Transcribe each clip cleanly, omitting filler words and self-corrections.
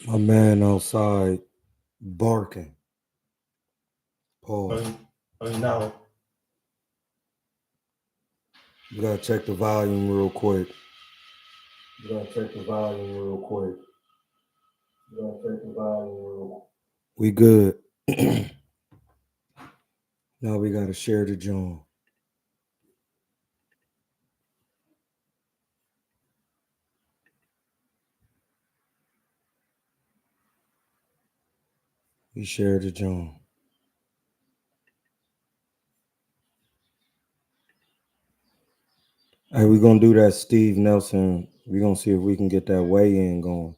My man outside barking. Pause. No. You gotta check the volume real quick. We good. Now we gotta share the joint. We share the joint. Hey, we're gonna do that Steve Nelson. We're gonna see if we can get that weigh-in going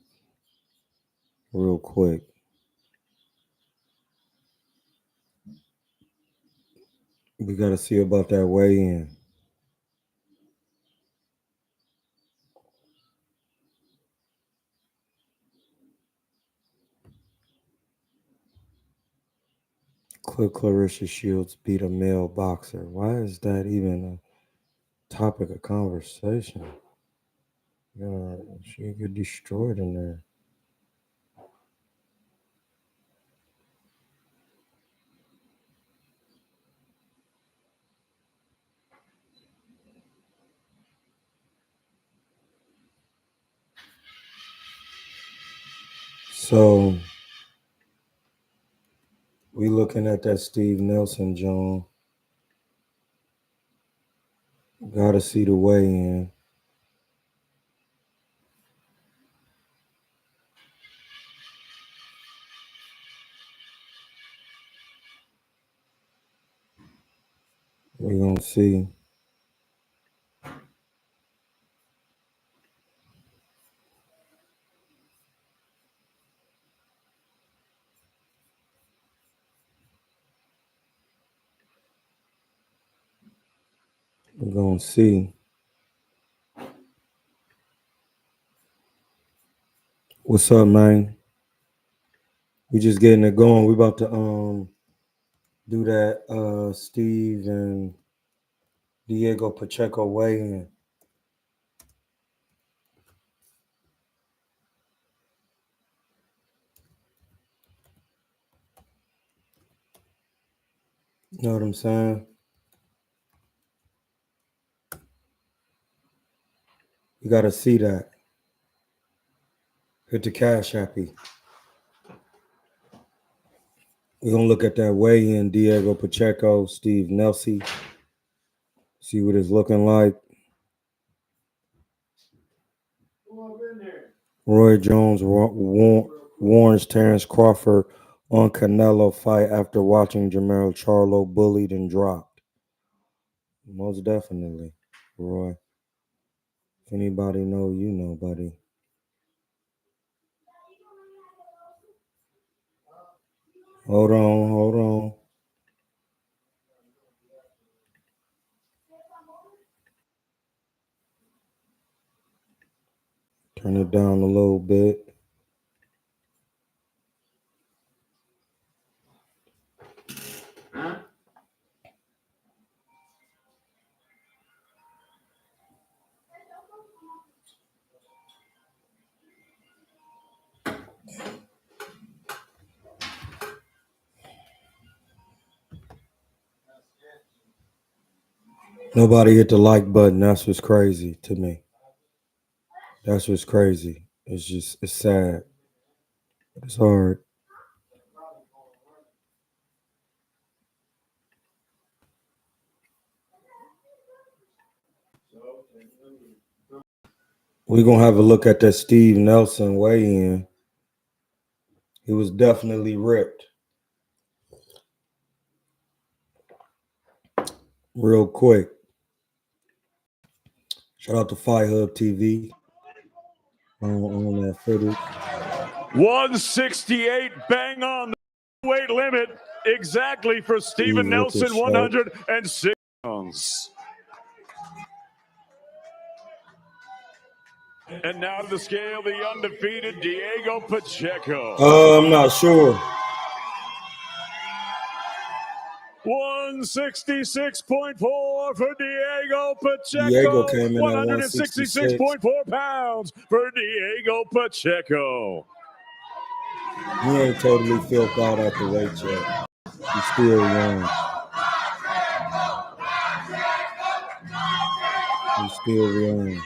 real quick. We gotta see about that weigh-in. Could Clarissa Shields beat a male boxer? Why is that even a topic of conversation? Yeah, she get destroyed in there. So we looking at that Steve Nelson, John. Gotta see the weigh-in. We're gonna see. We're gonna see. What's up, man? We just getting it going. We about to do that Steve and Diego Pacheco weigh-in. You know what I'm saying? You gotta see that. Hit the cash happy. We're gonna look at that weigh-in, Diego Pacheco, Steve Nelson. See what it's looking like. Roy Jones warns Terrence Crawford on Canelo fight after watching Jermell Charlo bullied and dropped. Most definitely, Roy. If anybody know, you know, buddy. Hold on. Turn it down a little bit. Nobody hit the like button. That's what's crazy to me. That's what's crazy. It's sad. It's hard. We're going to have a look at that Steve Nelson weigh-in. He was definitely ripped. Real quick. Shout out to Fight Hub TV on that footage. 168, bang on the weight limit, exactly for Steven Nelson, 106 pounds. And now to the scale, the undefeated Diego Pacheco. I'm not sure. 166.4 for Diego Pacheco. Diego came in 166.4 pounds for Diego Pacheco. He ain't totally filled out at the weight yet. He's still young. He's still young.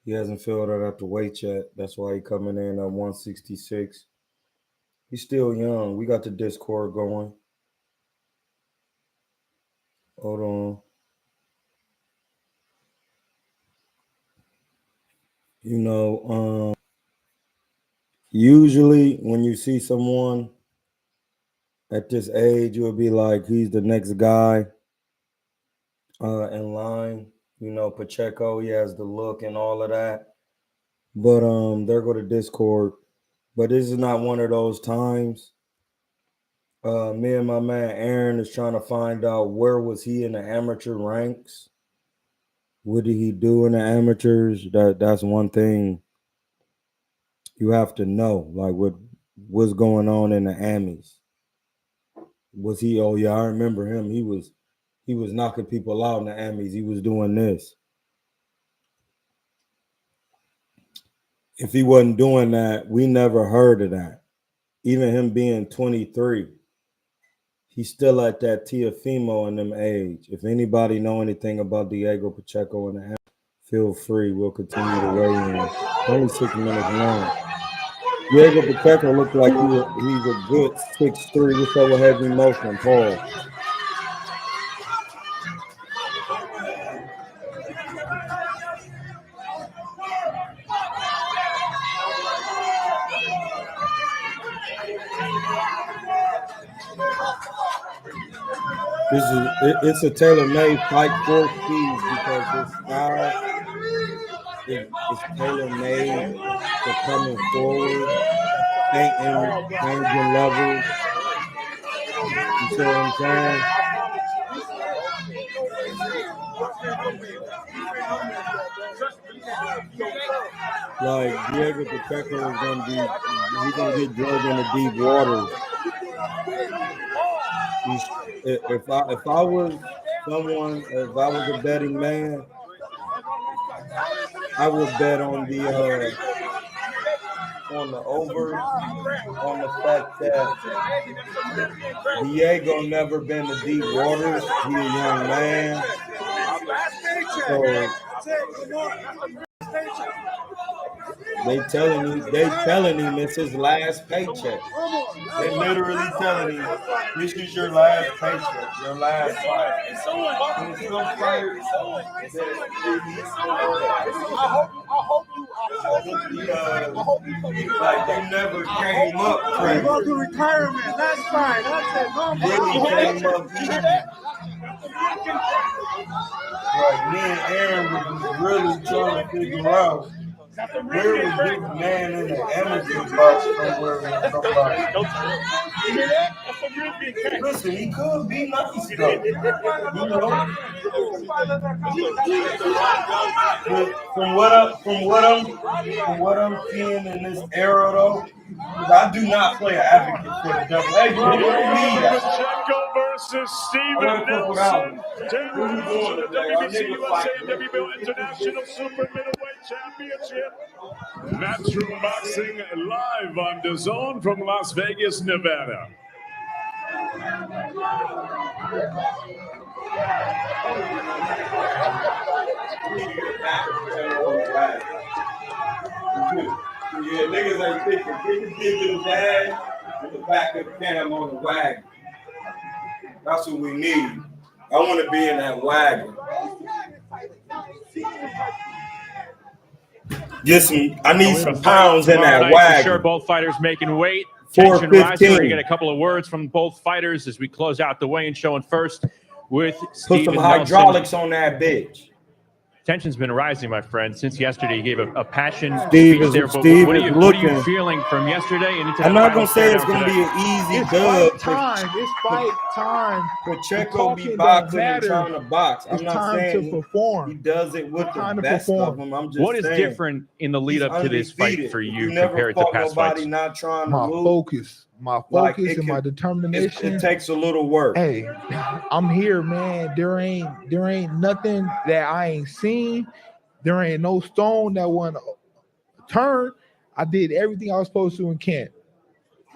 He hasn't filled out at the weight yet. That's why he coming in at 166. He's still young. We got the Discord going. Hold on. You know, usually when you see someone at this age, you'll be like, he's the next guy in line. You know, Pacheco, he has the look and all of that. But there go to Discord. But this is not one of those times. Me and my man Aaron is trying to find out where was he in the amateur ranks. What did he do in the amateurs? That's one thing you have to know. Like what's going on in the Amis. Was he? Oh yeah, I remember him. He was knocking people out in the Amis. He was doing this. If he wasn't doing that, we never heard of that. Even him being 23, he's still at that Tiafimo in them age. If anybody know anything about Diego Pacheco in the Amis, feel free. We'll continue to weigh in. Only 6 minutes long. Diego Pacheco looked like he's a good 6'3". What's up with heavy motion, Paul? It's a tailor-made fight for Steve because his style is tailor-made for coming forward, changing levels. You see what I'm saying? Like Diego Pacheco is gonna get drugged into deep waters. If I was a betting man, I would bet on the over, on the fact that Diego never been to deep waters. He's a young man. So they telling him it's his last paycheck. They literally telling him this is your last paycheck, your last fight. Like they never came up. You go to retirement. That's fine. That's it. Really came up. Like me and Aaron was really trying to figure out where was this man in the amateur box from where we Listen, he could be nice though. You know. From what I'm seeing in this era though, because I do not play an advocate for the devil. Hey, bro, Pacheco versus Steven Nelson. WBC USA WBO International Super Middleweight Championship. Matchroom Boxing live on DAZN from Las Vegas, Nevada. Yeah, niggas ain't thinking. Niggas dig to the bag with the back of the cam on the wagon. That's what we need. I want to be in that wagon. I need some pounds in that wagon. For sure, both fighters making weight. Tension rising. We're going to get a couple of words from both fighters as we close out the weigh-in show. And first, with Put some hydraulics on that bitch. Tension's been rising, my friend, since yesterday. You gave a passion speech there. But what are you feeling from yesterday? And I'm not going to say it's going to be an easy dub. It's fight time. Pacheco be boxing and trying to box. I'm not saying to perform. He does it with the best of them. I'm just what is different in the lead up to this fight for you compared to past fights? Not trying to My focus and my determination. It takes a little work. Hey, I'm here, man. There ain't nothing that I ain't seen. There ain't no stone that won a turn. I did everything I was supposed to in camp.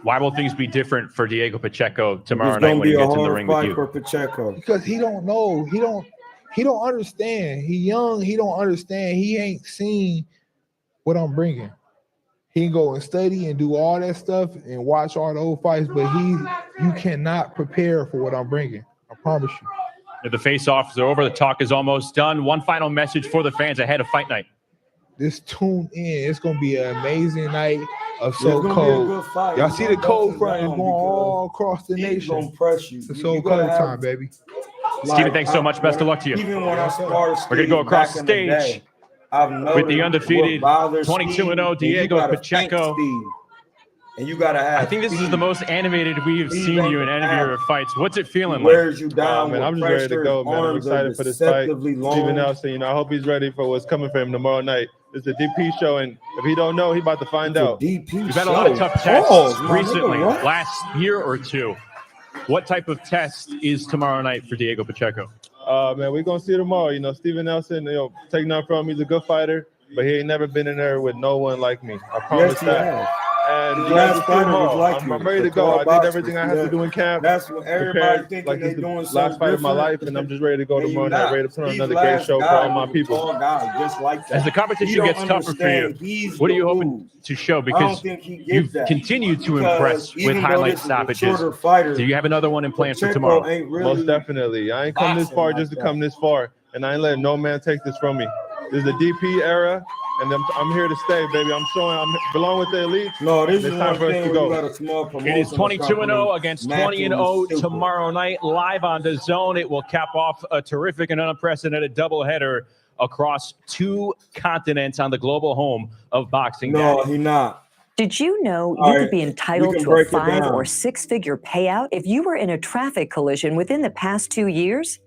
Why will things be different for Diego Pacheco tomorrow night when he gets in the ring with you? For Pacheco. Because he don't know. He don't understand. He young. He don't understand. He ain't seen what I'm bringing. He can go and study and do all that stuff and watch all the old fights, but you cannot prepare for what I'm bringing. I promise you. If the face-offs are over, the talk is almost done. One final message for the fans ahead of fight night. Just tune in. It's going to be an amazing night of So Cold. Y'all see the cold front is going all across the nation. Gonna press you. It's So Cold time, baby. Steven, thanks so much. Best of luck to you. Even when I sparred We're going to go across the stage with the undefeated 22-0 Diego Pacheco. And you gotta have. I think this is the most animated we've seen you in any of your fights. What's it feeling like? Wears you down, man. I'm just ready to go, man. I'm excited for this fight. Steven Nelson, I hope he's ready for what's coming for him tomorrow night. It's a DP show, and if he don't know, he about to find out. You've had a lot of tough tests recently, last year or two. What type of test is tomorrow night for Diego Pacheco? Man, we're gonna see it tomorrow. Steven Nelson, take nothing from him. He's a good fighter, but he ain't never been in there with no one like me. I promise that. And I'm ready to go. I did everything I had to do in camp. That's what everybody thinking like they're doing. Last fight of my life, and I'm just ready to go tomorrow night, ready to put on another great show for all my people. Just like that. As the competition gets tougher for you, what are you hoping to show? Because you've continued to impress with highlight stoppages. Do you have another one in plan for tomorrow? Most definitely. I ain't come this far just to come this far, and I ain't letting no man take this from me. This is the DP era. And I'm here to stay, baby. I'm showing I belong with the elite. No, this is time for us to go. It is 22-0 against 20-0 tomorrow night, live on DAZN. It will cap off a terrific and unprecedented doubleheader across 2 continents on the global home of boxing. No, he not. Did you know you could be entitled to a 5 or 6-figure payout if you were in a traffic collision within the past 2 years?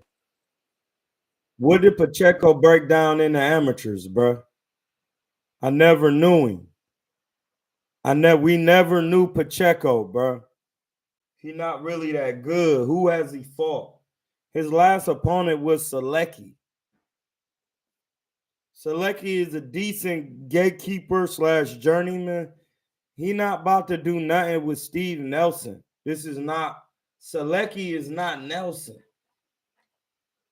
What did Pacheco break down in the amateurs, bro? I never knew him. We never knew Pacheco, bro. He not really that good. Who has he fought? His last opponent was Selecki. Selecki is a decent gatekeeper / journeyman. He not about to do nothing with Steve Nelson. Selecki is not Nelson.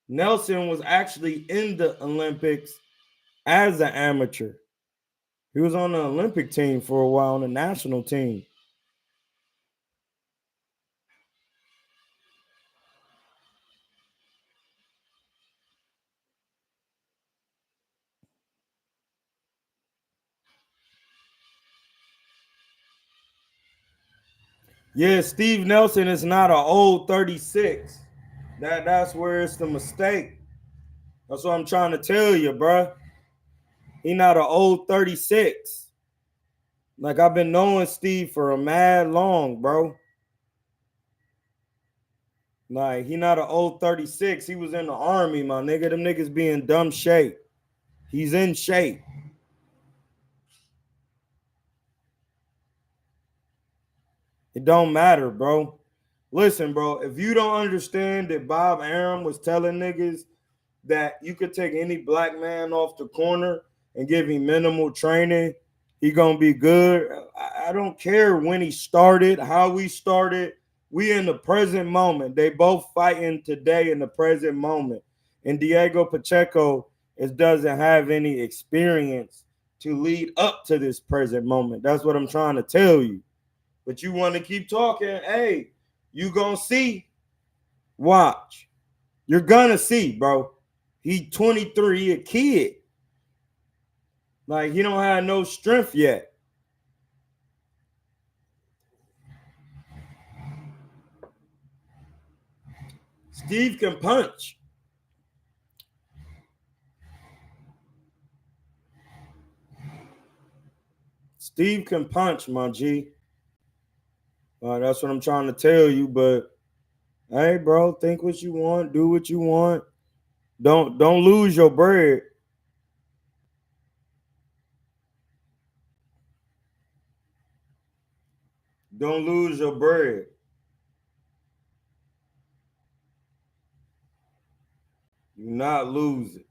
Nelson was actually in the Olympics as an amateur. He was on the Olympic team for a while, on the national team. Yeah, Steve Nelson is not an old 36. That's where it's the mistake. That's what I'm trying to tell you, bro. He not an old 36. Like, I've been knowing Steve for a mad long, bro. Like, he not an old 36. He was in the army, my nigga. Them niggas be in dumb shape. He's in shape. It don't matter, bro. Listen, bro, if you don't understand that Bob Arum was telling niggas that you could take any black man off the corner and give him minimal training, he gonna be good. I don't care when he started, how we started. We in the present moment. They both fighting today in the present moment. And Diego Pacheco doesn't have any experience to lead up to this present moment. That's what I'm trying to tell you. But you want to keep talking, hey, you gonna see. Watch. You're gonna see, bro. He 23, he a kid. Like, he don't have no strength yet. Steve can punch. Steve can punch, my G. That's what I'm trying to tell you. But hey, bro, think what you want, do what you want. Don't lose your bread. Don't lose your bread. Do not lose it.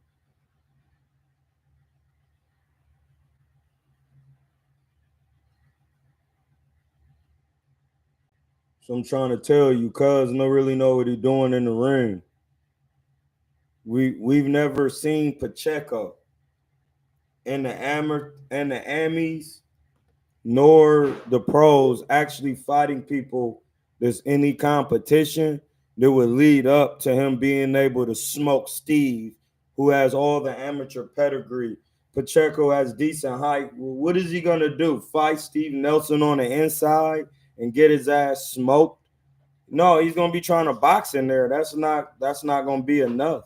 So I'm trying to tell you, cuz don't really know what he's doing in the ring. We've never seen Pacheco in the Amis nor the pros actually fighting people that's any competition that would lead up to him being able to smoke Steve, who has all the amateur pedigree. Pacheco has decent height. What is he gonna do? Fight Steve Nelson on the inside and get his ass smoked? No, he's gonna be trying to box in there. That's not gonna be enough.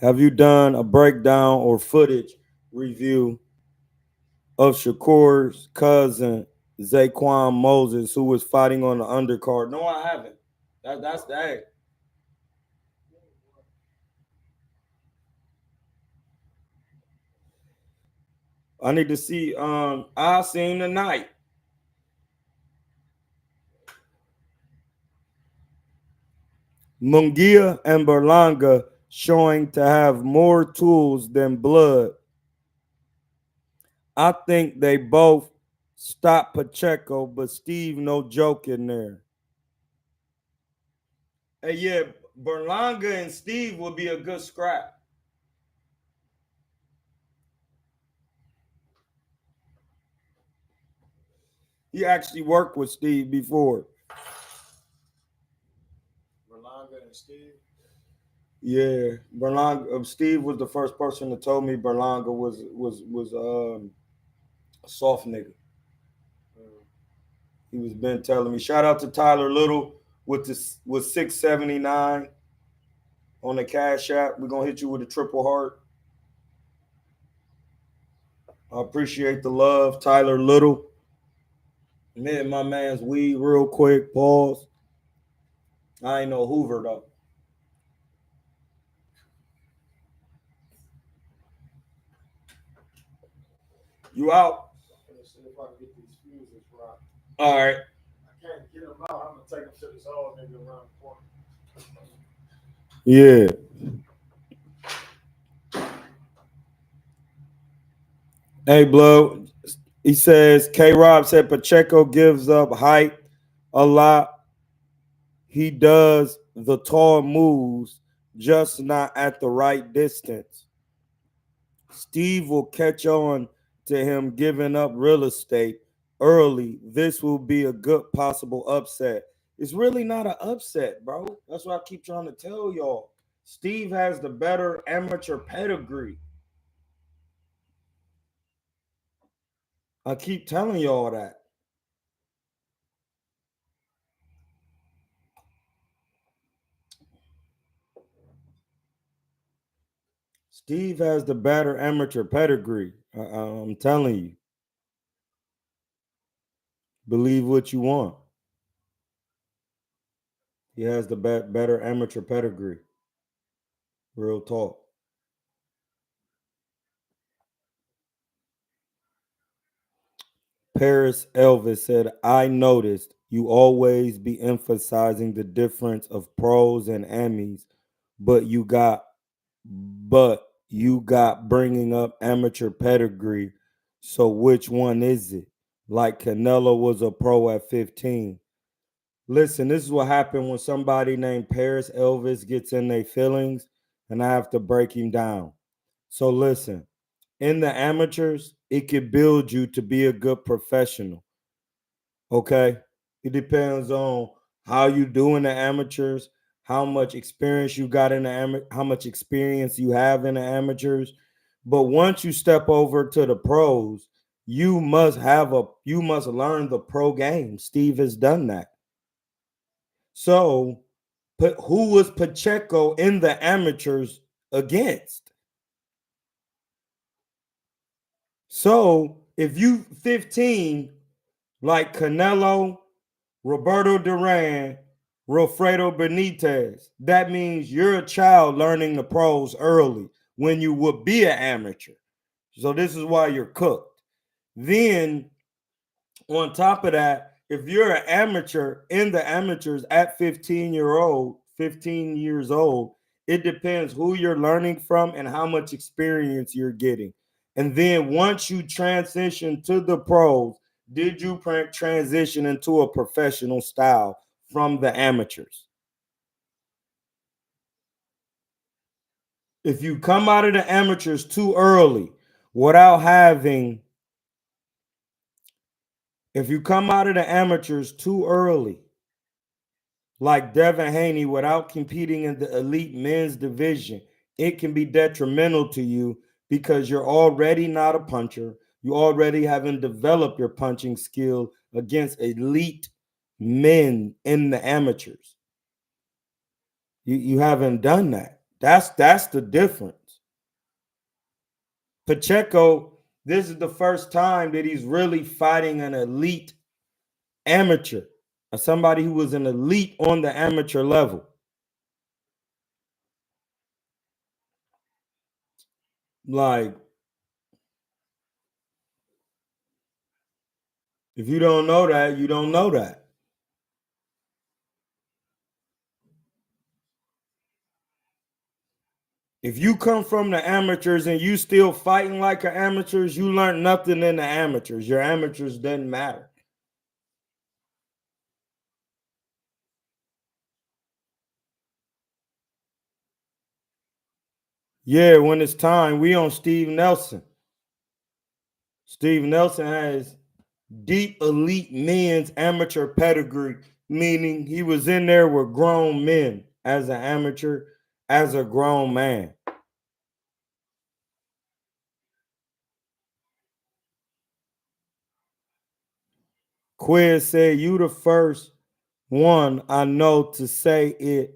Have you done a breakdown or footage review of Shakur's cousin, Zaquan Moses, who was fighting on the undercard? No, I haven't. That's that. I need to see. I'll see him tonight. Munguia and Berlanga showing to have more tools than blood. I think they both stopped Pacheco, but Steve, no joke in there. Hey, yeah, Berlanga and Steve would be a good scrap. He actually worked with Steve before. Berlanga and Steve? Yeah, Berlanga. Steve was the first person that told me Berlanga was a soft nigga. He was been telling me. Shout out to Tyler Little with 679 on the Cash App. We're gonna hit you with a triple heart. I appreciate the love, Tyler Little. Me and my man's weed real quick. Pause. I ain't no Hoover though. You out? Let's see if I can get these fuses right. All right. I can't get them out. I'm gonna take them to this old nigga around the corner. Yeah. Hey, Blow. He says K-Rob said Pacheco gives up height a lot. He does the tall moves, just not at the right distance. Steve will catch on to him giving up real estate early. This will be a good possible upset. It's really not an upset, bro. That's what I keep trying to tell y'all. Steve has the better amateur pedigree. I keep telling y'all that. Steve has the better amateur pedigree. I'm telling you. Believe what you want. He has the better amateur pedigree. Real talk. Paris Elvis said, I noticed you always be emphasizing the difference of pros and Emmys, but you got bringing up amateur pedigree. So which one is it? Like Canelo was a pro at 15. Listen, this is what happened when somebody named Paris Elvis gets in their feelings, and I have to break him down. So listen, in the amateurs, it could build you to be a good professional. Okay? It depends on how you do in the amateurs, how much experience you got in the how much experience you have in the amateurs. But once you step over to the pros, you must learn the pro game. Steve has done that. So, who was Pacheco in the amateurs against? So, if you 15, like Canelo, Roberto Duran, Wilfredo Benitez, that means you're a child learning the pros early when you would be an amateur. So this is why you're cooked. Then, on top of that, if you're an amateur in the amateurs at 15 years old, It depends who you're learning from and how much experience you're getting. And then once you transition to the pros, did you transition into a professional style from the amateurs? If you come out of the amateurs too early without having, if you come out of the amateurs too early, like Devin Haney, without competing in the elite men's division, it can be detrimental to you because you're already not a puncher. You already haven't developed your punching skill against elite men in the amateurs. You haven't done that. That's the difference. Pacheco, this is the first time that he's really fighting an elite amateur, somebody who was an elite on the amateur level. Like, if you don't know that, you don't know that. If you come from the amateurs and you still fighting like an amateurs, you learn nothing in the amateurs. Your amateurs doesn't matter. Yeah, when it's time, we on Steve Nelson. Steve Nelson has deep elite men's amateur pedigree, meaning he was in there with grown men as an amateur, as a grown man. Quiz said, you the first one I know to say it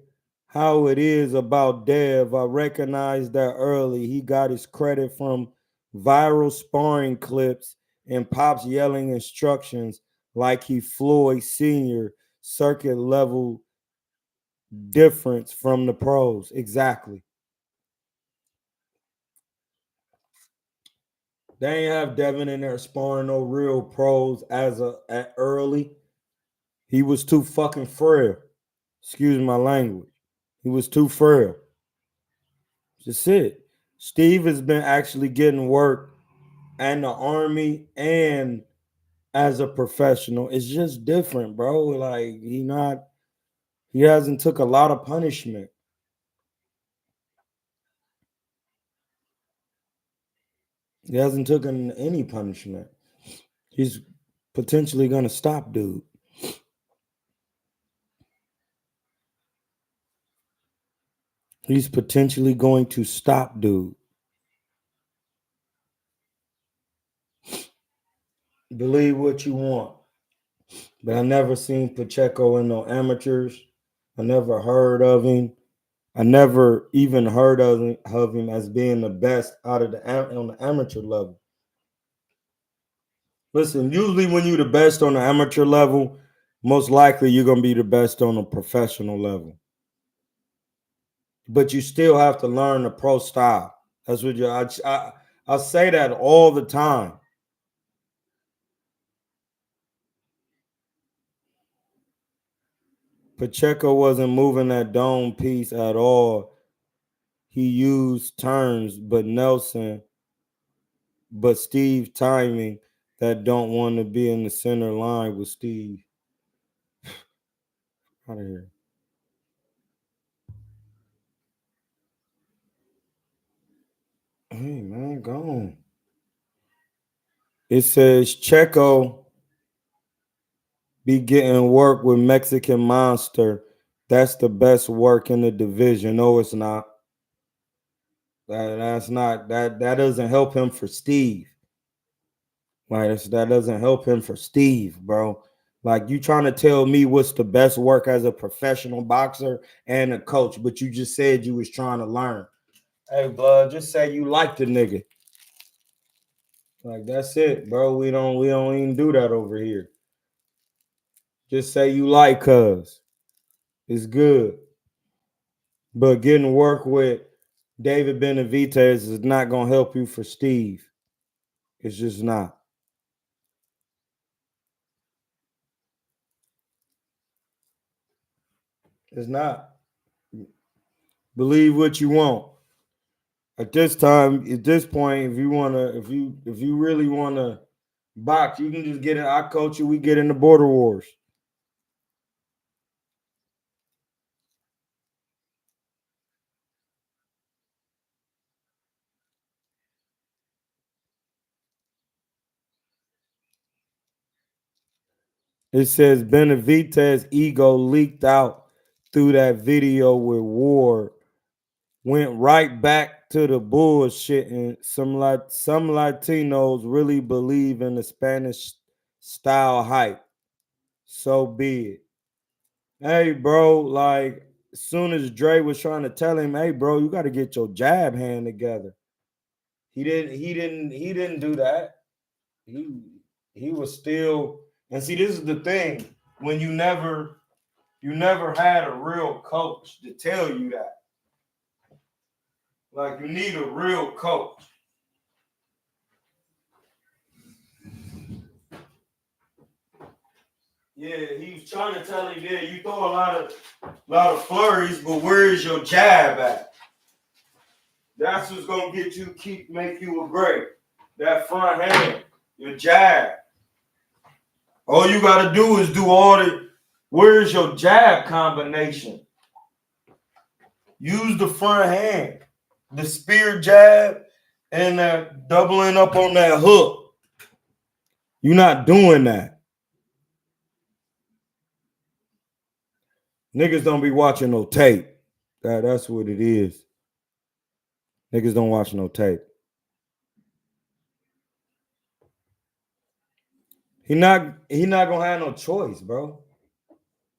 how it is about Dev. I recognized that early. He got his credit from viral sparring clips and Pops yelling instructions like he Floyd Sr. circuit level difference from the pros. Exactly. They ain't have Devin in there sparring no real pros at early. He was too fucking frail. Excuse my language. He was too frail. Just it. Steve has been actually getting work in the Army and as a professional. It's just different, bro. Like he hasn't took a lot of punishment. He hasn't taken any punishment. He's potentially gonna stop, dude. He's potentially going to stop, dude. Believe what you want. But I never seen Pacheco in no amateurs. I never heard of him. I never even heard of him as being the best out of on the amateur level. Listen, usually when you're the best on the amateur level, most likely you're going to be the best on a professional level. But you still have to learn the pro style. That's what I say that all the time. Pacheco wasn't moving that dome piece at all. He used turns, but Steve timing that don't want to be in the center line with Steve. Out of here. Hey, man, go on. It says Checo be getting work with Mexican Monster. That's the best work in the division. No, it's not. That's not. That doesn't help him for Steve. Like, that doesn't help him for Steve, bro. Like, you trying to tell me what's the best work as a professional boxer and a coach, but you just said you was trying to learn. Hey, blood, just say you like the nigga. Like, that's it, bro. We don't even do that over here. Just say you like cuz. It's good. But getting work with David Benavidez is not going to help you for Steve. It's just not. It's not. Believe what you want. At this time, at this point, if you really wanna box, you can just get in. I coach you. We get in the border wars. It says Benavidez's ego leaked out through that video with Ward. Went right back to the bullshit, and some Latinos really believe in the Spanish style hype. So be it. Hey, bro, like as soon as Dre was trying to tell him, hey, bro, you got to get your jab hand together. He didn't do that. He was still, and see, this is the thing. When you never had a real coach to tell you that. Like, you need a real coach. Yeah, he was trying to tell him, yeah, you throw a lot of flurries, but where is your jab at? That's what's gonna make you a great. That front hand, your jab. All you gotta do is where's your jab combination? Use the front hand, the spear jab, and doubling up on that hook. You're not doing that. Niggas don't be watching no tape. That's what it is. Niggas don't watch no tape. He not gonna have no choice, bro.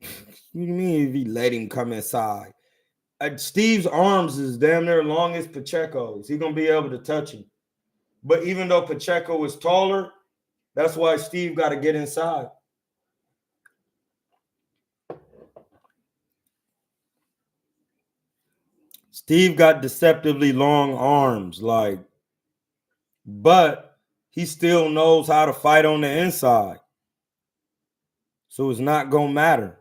What do you mean if he let him come inside? Steve's arms is damn near long as Pacheco's. He gonna be able to touch him. But even though Pacheco is taller, that's why Steve got to get inside. Steve got deceptively long arms, but he still knows how to fight on the inside. So it's not gonna matter.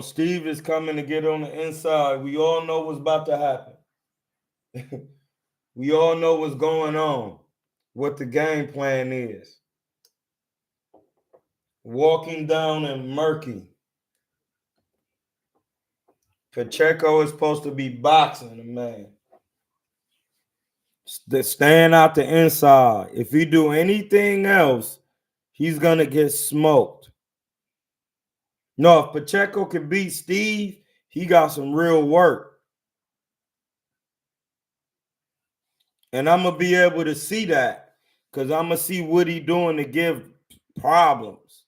Steve is coming to get on the inside. We all know what's about to happen. We all know what's going on, what the game plan is. Walking down and murky. Pacheco is supposed to be boxing the man. Stand out the inside. If he do anything else, he's gonna get smoked. No, if Pacheco can beat Steve, he got some real work. And I'm gonna be able to see that because I'm gonna see what he doing to give problems.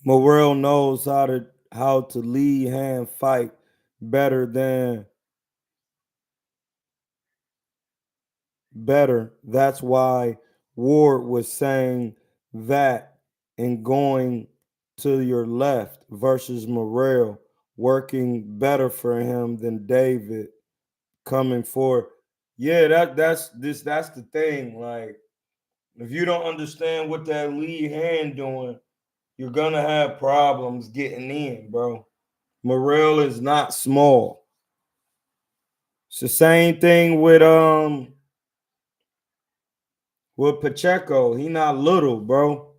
Morrell knows how to lead hand fight better. That's why Ward was saying that and going to your left versus Morrell working better for him than David coming forward. Yeah, that's the thing. Like, if you don't understand what that lead hand doing, you're gonna have problems getting in, bro. Morrell is not small. It's the same thing with Pacheco. He not little, bro.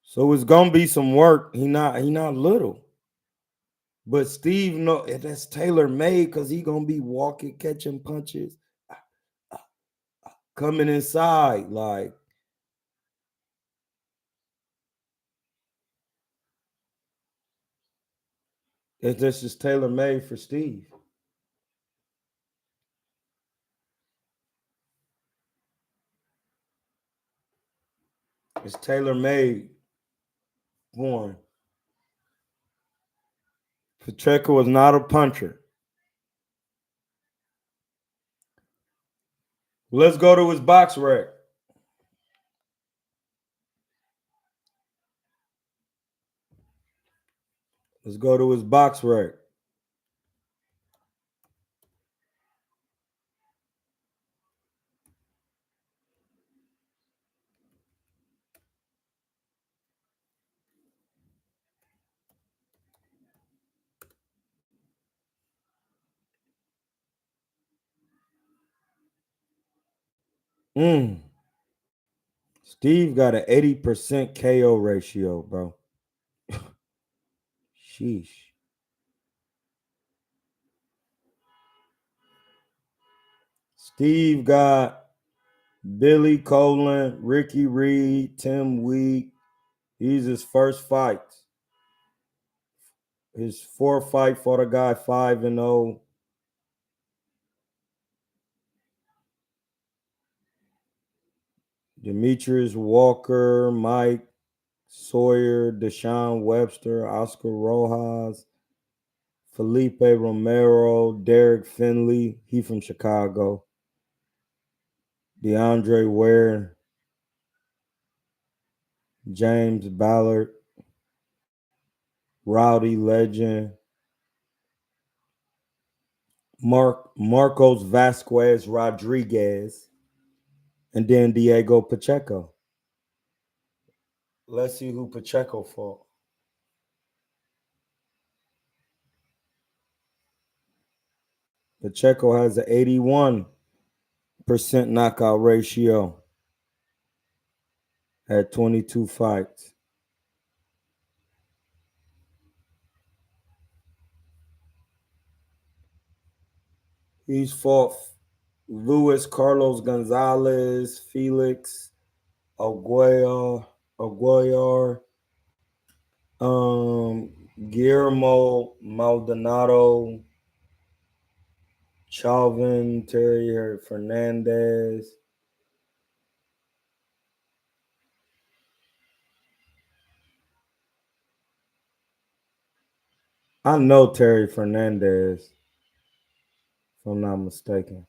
So it's gonna be some work. He not little. But Steve, no, that's tailor made because he gonna be walking, catching punches, coming inside. Like, that's just tailor made for Steve. It's tailor made for him. Pacheco is not a puncher. Let's go to his box rack. Let's go to his box rack. Steve got an 80% KO ratio, bro. Sheesh. Steve got Billy Colin, Ricky Reed, Tim Week. These his first fights. His fourth fight fought a guy 5-0. Demetrius Walker, Mike Sawyer, Deshaun Webster, Oscar Rojas, Felipe Romero, Derek Finley, he from Chicago, DeAndre Ware, James Ballard, Rowdy Legend, Marcos Vasquez Rodriguez, and then Diego Pacheco. Let's see who Pacheco fought. Pacheco has an 81% knockout ratio at 22 fights. He's fought Luis Carlos Gonzalez, Felix Aguilar, Guillermo Maldonado, Chalvin Terry Fernandez. I know Terry Fernandez, if I'm not mistaken.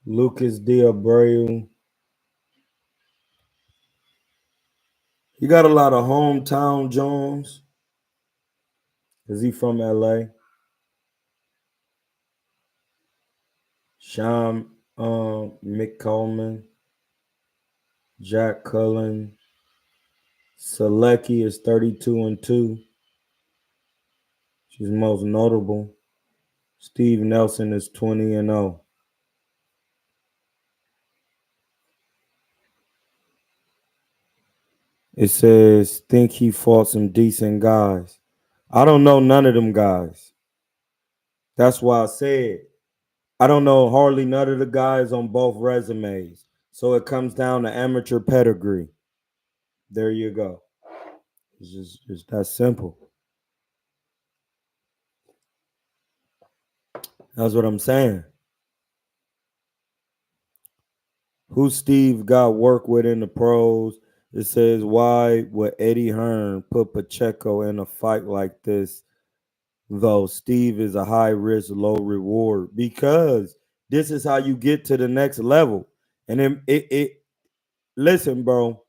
Lucas Diabreu. He got a lot of hometown Jones. Is he from LA? Sean Mick Coleman, Jack Cullen. Selecki is 32-2. She's most notable. Steve Nelson is 20-0. It says, think he fought some decent guys. I don't know none of them guys. That's why I said I don't know hardly none of the guys on both resumes. So it comes down to amateur pedigree. There you go. It's just that simple. That's what I'm saying. Who Steve got work with in the pros? It says, why would Eddie Hearn put Pacheco in a fight like this, though Steve is a high risk, low reward? Because this is how you get to the next level. And then listen, bro,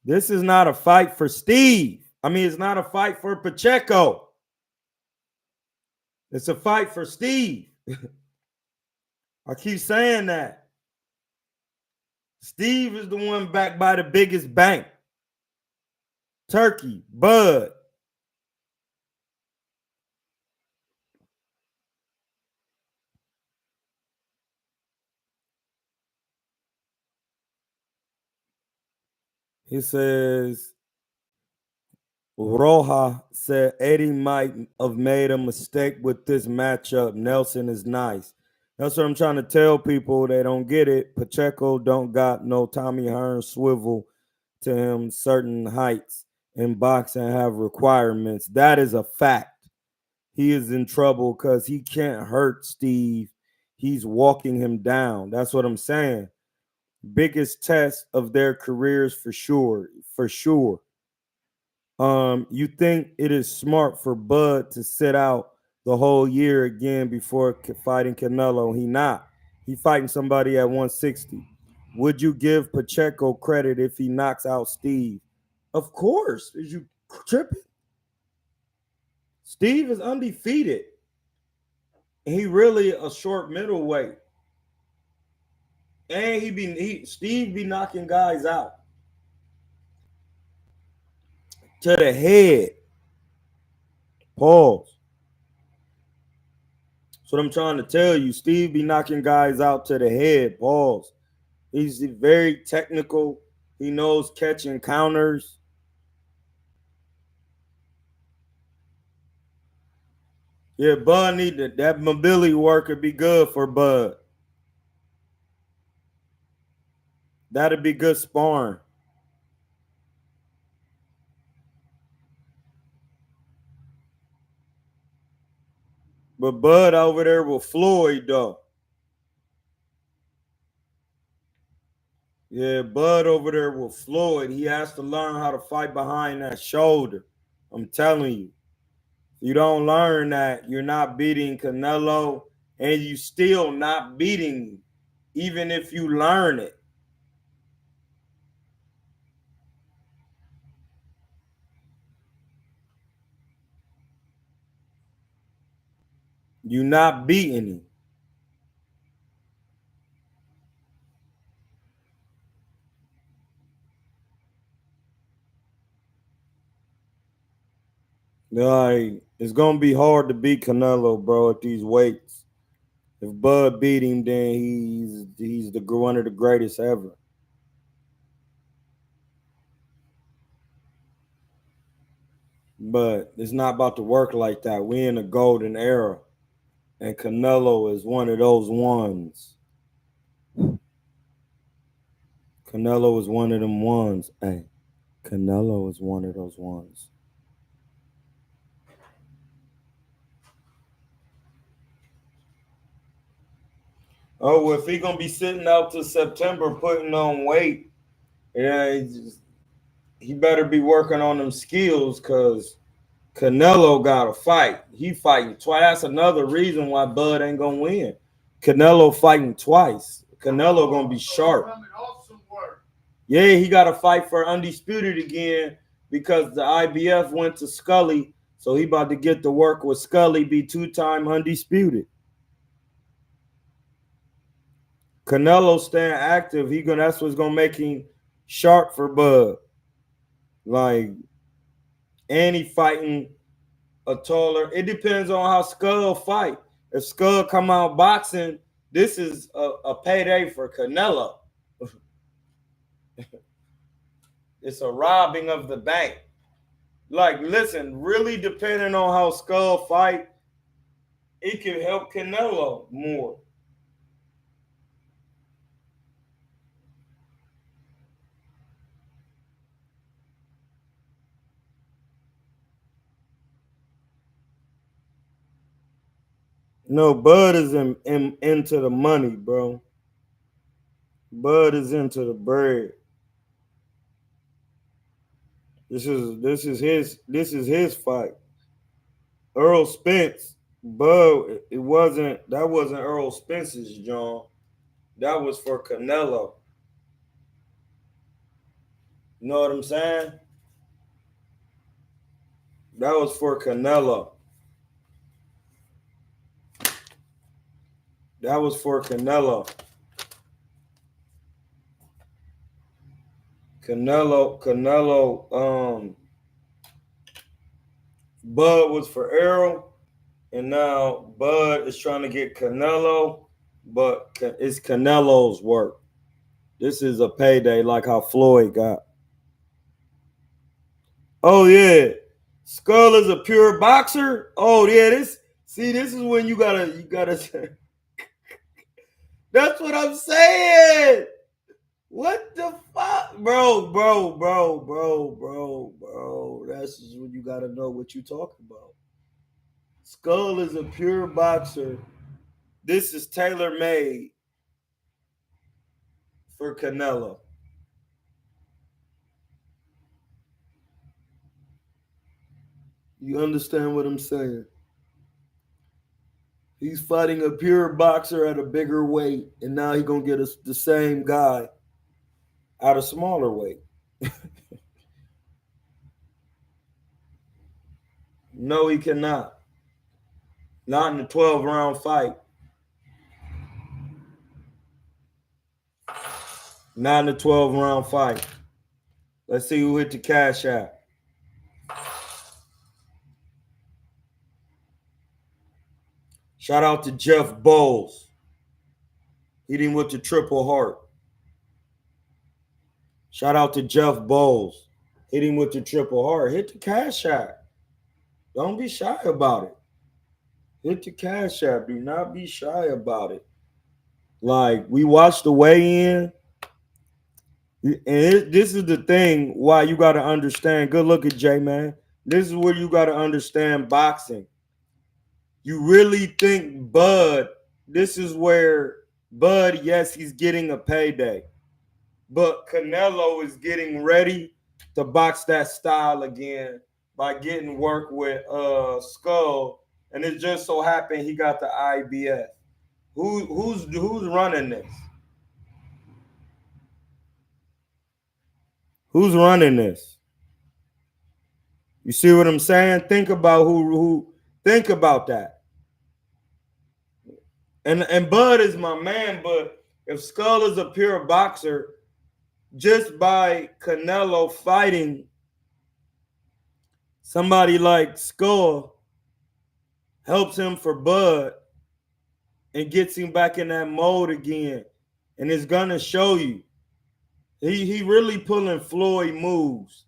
this is not a fight for Steve. I mean, it's not a fight for Pacheco. It's a fight for Steve. I keep saying that. Steve is the one backed by the biggest bank. Turkey, Bud. He says, Roja said Eddie might have made a mistake with this matchup. Nelson is nice. That's what I'm trying to tell people. They don't get it. Pacheco don't got no Tommy Hearn swivel to him. Certain heights in boxing have requirements. That is a fact. He is in trouble because he can't hurt Steve. He's walking him down. That's what I'm saying. Biggest test of their careers for sure. For sure. You think it is smart for Bud to sit out the whole year again before fighting Canelo? He not. He fighting somebody at 160. Would you give Pacheco credit if he knocks out Steve? Of course. Is you tripping? Steve is undefeated. He really a short middleweight. And Steve be knocking guys out to the head. Pause. That's what I'm trying to tell you. Steve be knocking guys out to the head. Pause. He's very technical. He knows catching counters. Yeah, Bud needed that mobility work would be good for Bud. That'd be good sparring. But Bud over there with Floyd, though. Yeah, Bud over there with Floyd. He has to learn how to fight behind that shoulder. I'm telling you. You don't learn that, you're not beating Canelo, and you still not beating you, even if you learn it. You're not beating him. Like, it's gonna be hard to beat Canelo, bro, at these weights. If Bud beat him, then he's one of the greatest ever. But it's not about to work like that. We in a golden era, and Canelo is one of those ones. Canelo is one of them ones. Hey, Canelo is one of those ones. Oh, well, if he gonna be sitting out till September putting on weight, yeah, he better be working on them skills, because Canelo got to fight. He fighting twice. That's another reason why Bud ain't gonna win. Canelo fighting twice. Canelo gonna be sharp. Yeah, he got to fight for undisputed again because the IBF went to Scully, so he about to get to work with Scully, be 2-time undisputed. Canelo staying active. That's what's gonna make him sharp for Bud. Like, and he fighting a taller. It depends on how Skull fight. If Skull come out boxing, this is a payday for Canelo. It's a robbing of the bank. Like, listen, really depending on how Skull fight, it can help Canelo more. No, Bud is into the money, bro. Bud is into the bread. This is his fight. Earl Spence, Bud, that wasn't Earl Spence's, John. That was for Canelo. You know what I'm saying? That was for Canelo. That was for Canelo. Bud was for Errol, and now Bud is trying to get Canelo, but it's Canelo's work. This is a payday like how Floyd got. Oh, yeah. Skull is a pure boxer? Oh, yeah, this is when you gotta That's what I'm saying. What the fuck? Bro. That's just when you gotta know what you talking about. Skull is a pure boxer. This is tailor-made for Canelo. You understand what I'm saying? He's fighting a pure boxer at a bigger weight, and now he's gonna get the same guy at a smaller weight. No, he cannot. Not in a 12-round fight. Not in a 12-round fight. Let's see who hit the cash out. Shout out to Jeff Bowles. Hit him with the triple heart. Shout out to Jeff Bowles. Hit him with the triple heart. Hit the Cash App. Don't be shy about it. Hit the Cash App. Do not be shy about it. Like, we watched the weigh-in. And this is the thing why you got to understand. Good look at Jay, man. This is where you got to understand boxing. You really think Bud, this is where Bud, yes, he's getting a payday. But Canelo is getting ready to box that style again by getting work with Skull. And it just so happened he got the IBF. Who's running this? Who's running this? You see what I'm saying? Think about who think about that. And Bud is my man, but if Skull is a pure boxer, just by Canelo fighting somebody like Skull helps him for Bud and gets him back in that mode again. And it's gonna show you. He really pulling Floyd moves.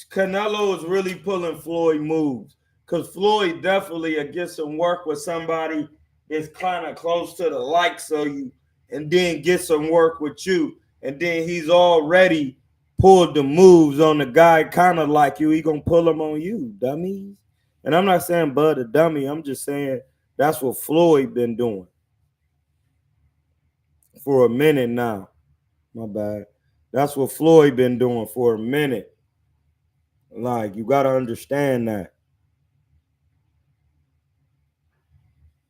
Canelo is really pulling Floyd moves. Because Floyd definitely will get some work with somebody that's kind of close to the likes of you and then get some work with you. And then he's already pulled the moves on the guy kind of like you. He gonna pull them on you, dummies. And I'm not saying Bud a dummy. I'm just saying that's what Floyd been doing for a minute now. My bad. That's what Floyd been doing for a minute. Like, you got to understand that.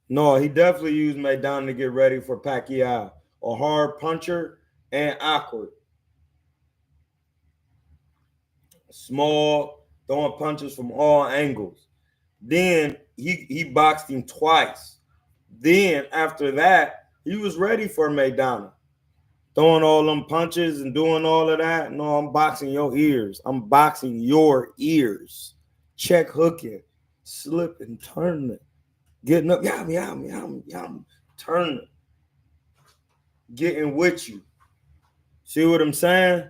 No, he definitely used Maidana to get ready for Pacquiao. A hard puncher and awkward. Small, throwing punches from all angles. Then he boxed him twice. Then after that, he was ready for Maidana. Throwing all them punches and doing all of that. No, I'm boxing your ears. I'm boxing your ears. Check hooking, slipping, turning, getting up, yum, turning, getting with you. See what I'm saying?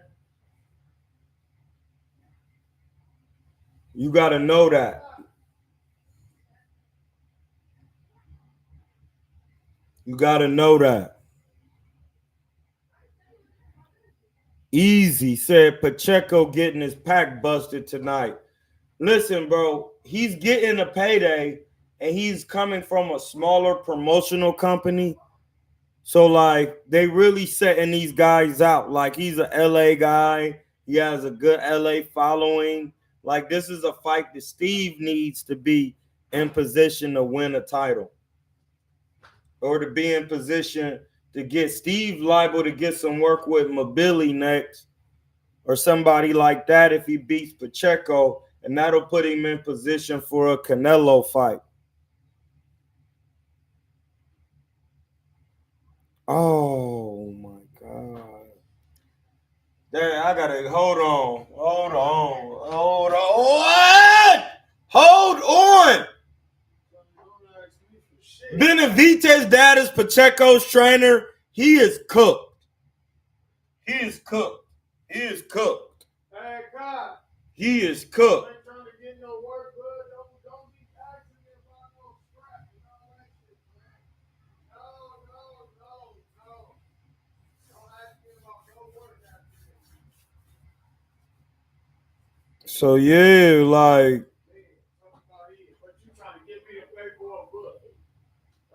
You got to know that. You got to know that. Easy said Pacheco getting his pack busted tonight. Listen, bro, he's getting a payday and he's coming from a smaller promotional company. So, like, they really setting these guys out. Like, he's an LA guy. He has a good LA following. Like, this is a fight that Steve needs to be in position to win a title or to be in position to get Steve liable to get some work with Mobili next or somebody like that if he beats Pacheco, and that'll put him in position for a Canelo fight. Oh, my God. There, I got to hold on. Benavidez' dad is Pacheco's trainer. He is cooked. He is cooked. Hey, God. He is cooked. I ain't trying to get no work, bud. Don't be asking me about no scrap and all that shit, man. No. Don't ask me about no work after this. So, yeah, like. But you trying to get me to pay for a book.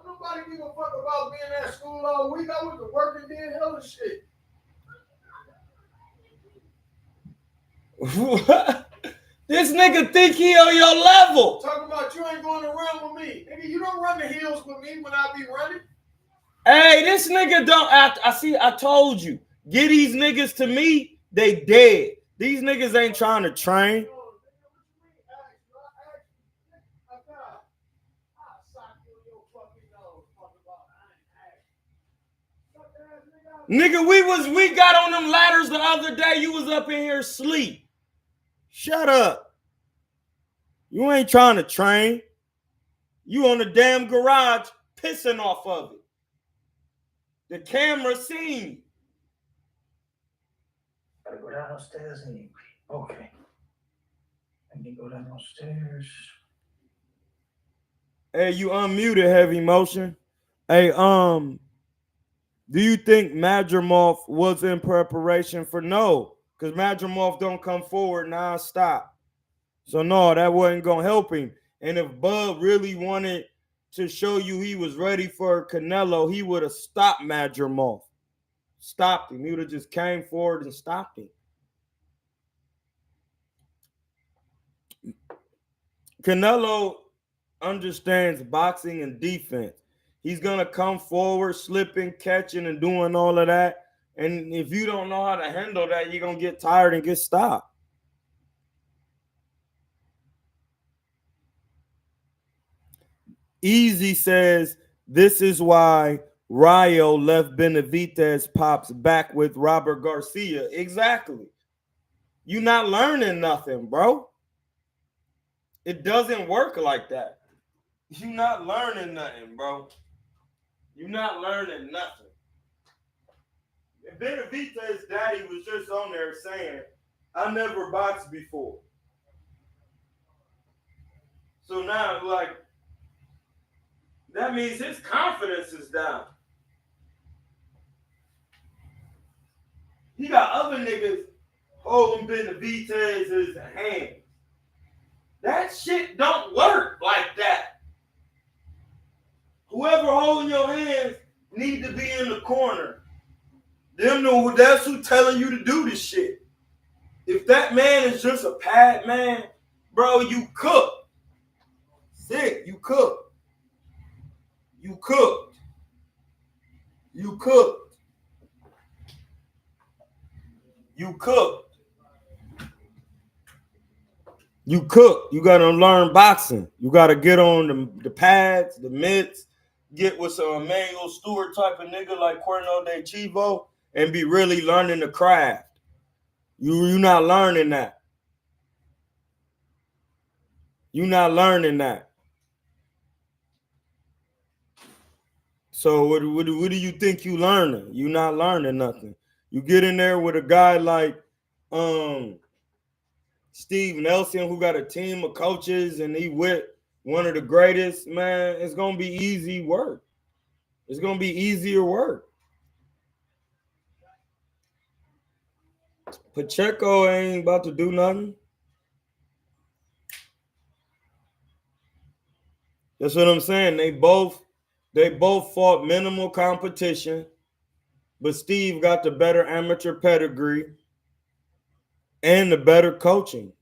Nobody give a fuck about being at school all week. I went to work and did hella shit. This nigga think he on your level. Talking about you ain't going to run with me. Nigga, you don't run the hills with me when I be running. Hey, this nigga don't. I told you. Get these niggas to me, they dead. These niggas ain't trying to train. Nigga, we got on them ladders the other day. You was up in here asleep. Shut up. You ain't trying to train. You on the damn garage pissing off of it. The camera seen. Gotta go down those stairs anyway. Okay. Let me go down those stairs. Hey, you unmuted, Heavy Motion. Hey, do you think Madrimov was in preparation for no? Because Madrimov don't come forward non-stop. So no, that wasn't gonna help him. And if Bud really wanted to show you he was ready for Canelo, he would have stopped Madrimov. Stopped him. He would have just came forward and stopped him. Canelo understands boxing and defense. He's going to come forward, slipping, catching, and doing all of that. And if you don't know how to handle that, you're going to get tired and get stopped. Easy says, this is why Rayo left Benavidez pops back with Robert Garcia. Exactly. You're not learning nothing, bro. It doesn't work like that. You're not learning nothing, bro. You're not learning nothing. And Benavidez's daddy was just on there saying, I never boxed before. So now, like, that means his confidence is down. He got other niggas holding Benavidez's hand. That shit don't work like that. Whoever holding your hands need to be in the corner. That's who telling you to do this shit. If that man is just a pad man, bro, you cooked. Sick, you cooked. You cooked. You cooked. You cooked. You cook. You got to learn boxing. You got to get on the pads, the mitts, get with some Emmanuel Stewart type of nigga like KuernoDeChivo and be really learning the craft. You're not learning that. You're not learning that. So what do you think you learning? You're not learning nothing. You get in there with a guy like Steve Nelson, who got a team of coaches, and he with one of the greatest, man, it's going to be easy work. It's going to be easier work. Pacheco ain't about to do nothing. That's what I'm saying. They both fought minimal competition, but Steve got the better amateur pedigree and the better coaching.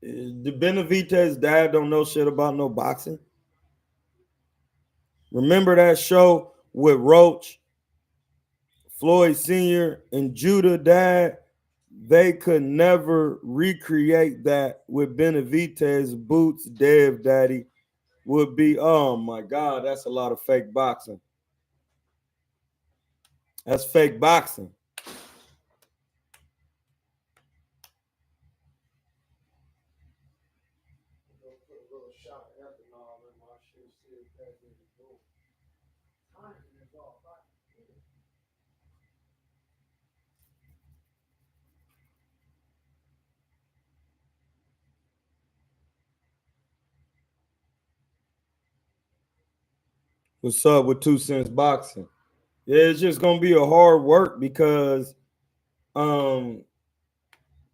The Benavidez dad don't know shit about no boxing. Remember that show with Roach, Floyd Sr., and Judah dad? They could never recreate that with Benavidez. Boots, Dev daddy would be, oh my God, that's a lot of fake boxing. That's fake boxing. What's up with 2 Cents Boxing? Yeah, it's just gonna be a hard work because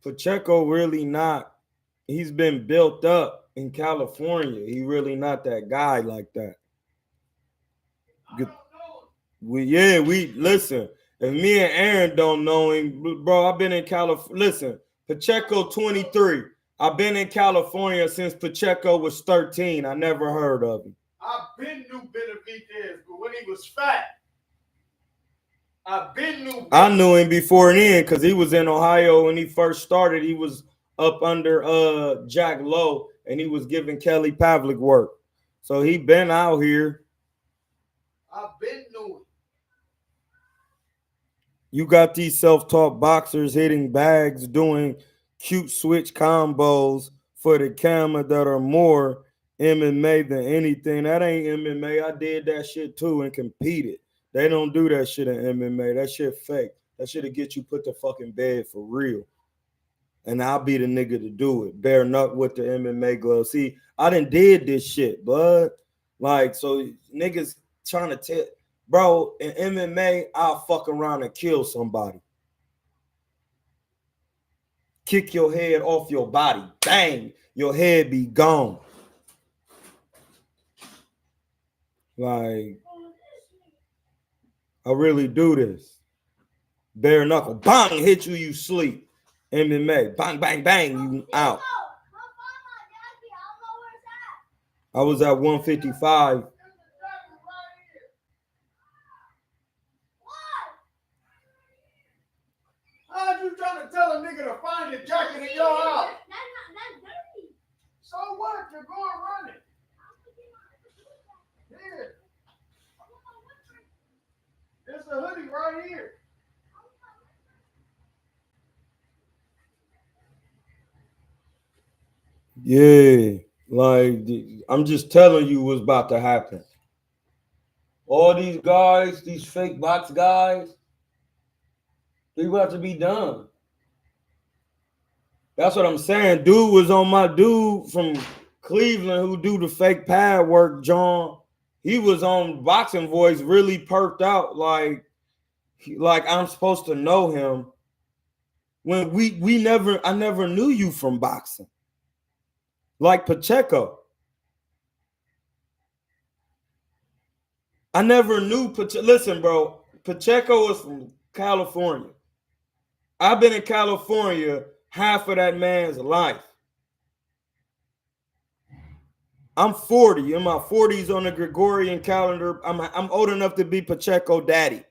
Pacheco really not. He's been built up in California. He really not that guy like that. We listen. If me and Aaron don't know him, bro, I've been in California. Listen, Pacheco 23. I've been in California since Pacheco was 13. I never heard of him. I've been knew Benavidez, but when he was fat, I knew him before then because he was in Ohio when he first started. He was up under Jack Lowe, and he was giving Kelly Pavlik work. So he been out here. I've been knew him. You got these self-taught boxers hitting bags, doing cute switch combos for the camera that are more MMA than anything. That ain't MMA. I did that shit too and competed. They don't do that shit in MMA. That shit fake. That shit'll get you put to fucking bed for real. And I'll be the nigga to do it. Bare nut with the MMA gloves. See, I done did this shit, bud. Like, so niggas trying to tell, bro, in MMA, I'll fuck around and kill somebody. Kick your head off your body. Bang, your head be gone. Like, I really do this. Bare knuckle, bang, hit you, you sleep. MMA, bang, bang, bang, you out. I was at 155. How'd you trying to tell a nigga to find your jacket in your house? That's dirty. So what? You're going running. Here. There's a hoodie right here. Yeah, like I'm just telling you what's about to happen. All these guys, these fake box guys, they about to be done. That's what I'm saying. Dude was on my dude from Cleveland who do the fake pad work, John. He was on Boxing Voice, really perked out, like I'm supposed to know him. When I never knew you from boxing. Like Pacheco. I never knew Pacheco. Listen, bro, Pacheco is from California. I've been in California half of that man's life. I'm 40, in my 40s on the Gregorian calendar. I'm old enough to be Pacheco daddy.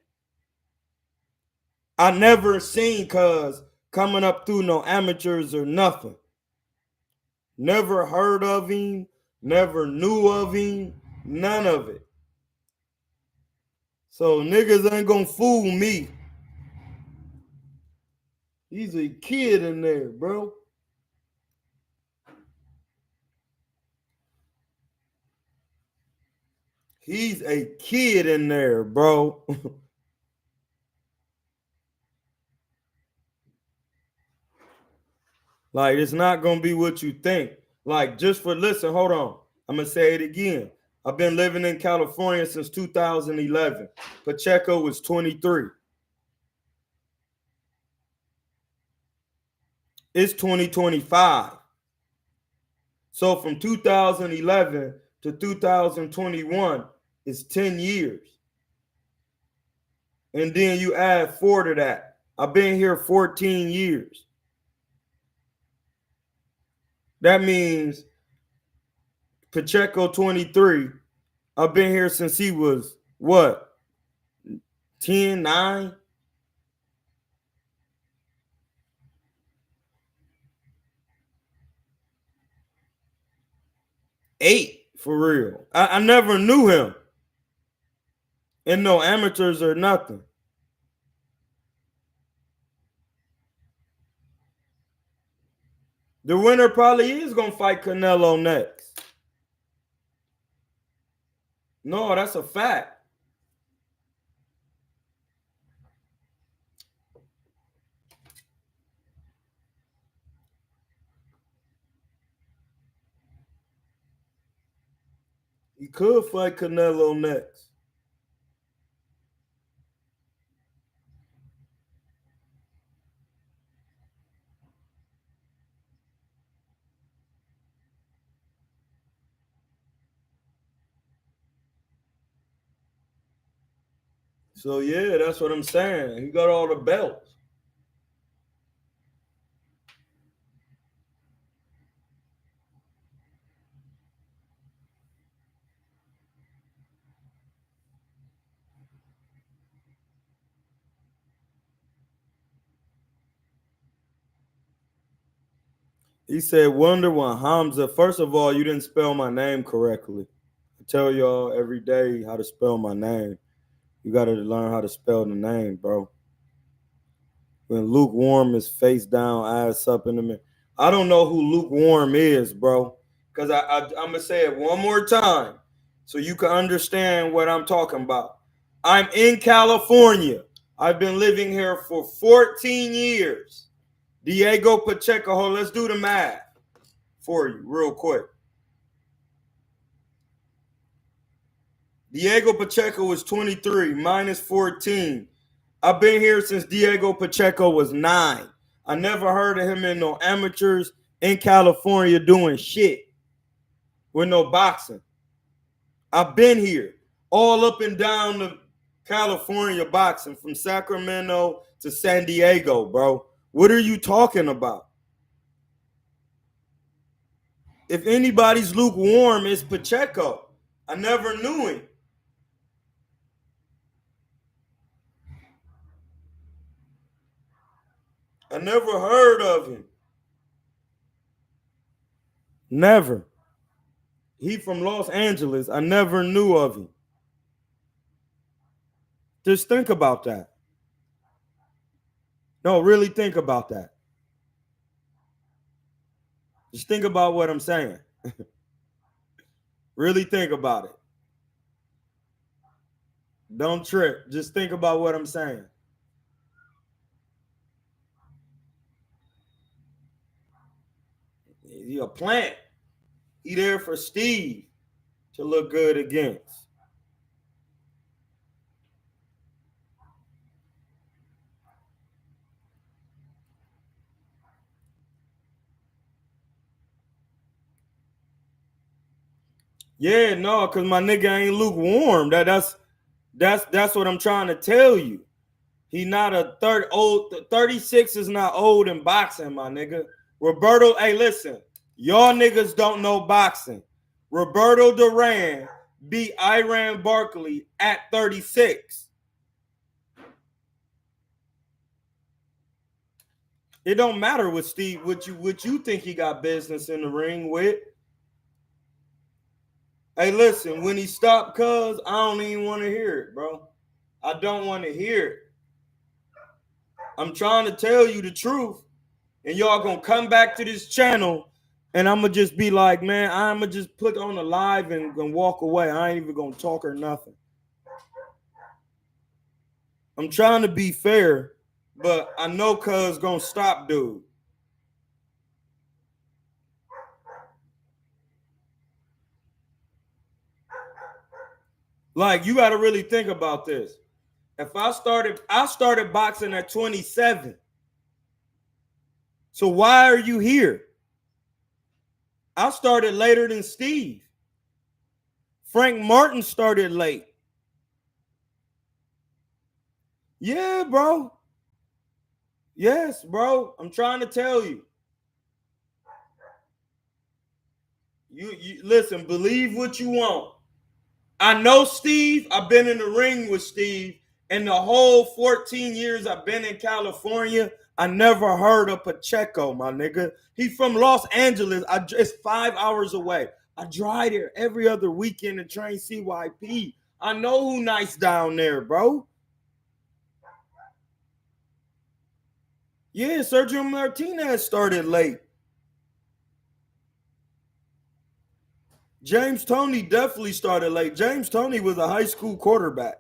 I never seen cuz coming up through no amateurs or nothing. Never heard of him, never knew of him, none of it. So niggas ain't gonna fool me. He's a kid in there, bro. He's a kid in there, bro. Like, it's not going to be what you think. Like, listen, hold on. I'm going to say it again. I've been living in California since 2011. Pacheco was 23. It's 2025. So from 2011 to 2021, it's 10 years. And then you add 4 to that. I've been here 14 years. That means Pacheco 23. I've been here since he was what? 10, 9? Eight, for real. I never knew him. And no amateurs or nothing. The winner probably is going to fight Canelo next. No, that's a fact. He could fight Canelo next. So, yeah, that's what I'm saying. He got all the belts. He said, wonder when Hamza, first of all, you didn't spell my name correctly. I tell y'all every day how to spell my name. You got to learn how to spell the name, bro. When lukewarm is face down, ass up in the middle. I don't know who lukewarm is, bro. because I'm going to say it one more time so you can understand what I'm talking about. I'm in California. I've been living here for 14 years. Diego Pacheco, let's do the math for you real quick. Diego Pacheco was 23, minus 14. I've been here since Diego Pacheco was 9. I never heard of him in no amateurs in California doing shit with no boxing. I've been here all up and down the California boxing from Sacramento to San Diego, bro. What are you talking about? If anybody's lukewarm, it's Pacheco. I never knew him. I never heard of him. Never. He from Los Angeles. I never knew of him. Just think about that. No, really think about that. Just think about what I'm saying. Really think about it. Don't trip. Just think about what I'm saying. He a plant. He there for Steve to look good against. Yeah, no, because my nigga ain't lukewarm. That's what I'm trying to tell you. He not a 36 is not old in boxing, my nigga. Roberto, hey, listen, y'all niggas don't know boxing. Roberto Duran beat Iran Barkley at 36. It don't matter what Steve, what you think he got business in the ring with. Hey, listen, when he stopped, cuz I don't even want to hear it, bro. I don't want to hear it. I'm trying to tell you the truth, and y'all gonna come back to this channel, and I'm gonna just be like, man, I'm gonna just put on a live and walk away. I ain't even gonna talk or nothing. I'm trying to be fair, but I know cuz gonna stop, dude. Like, you got to really think about this. If I started boxing at 27. So why are you here? I started later than Steve. Frank Martin started late. Yeah, bro. Yes, bro. I'm trying to tell you. You listen, believe what you want. I know Steve. I've been in the ring with Steve. And the whole 14 years I've been in California, I never heard of Pacheco, my nigga. He's from Los Angeles. It's 5 hours away. I drive there every other weekend to train CYP. I know who nice down there, bro. Yeah, Sergio Martinez started late. James Toney definitely started late. James Toney was a high school quarterback.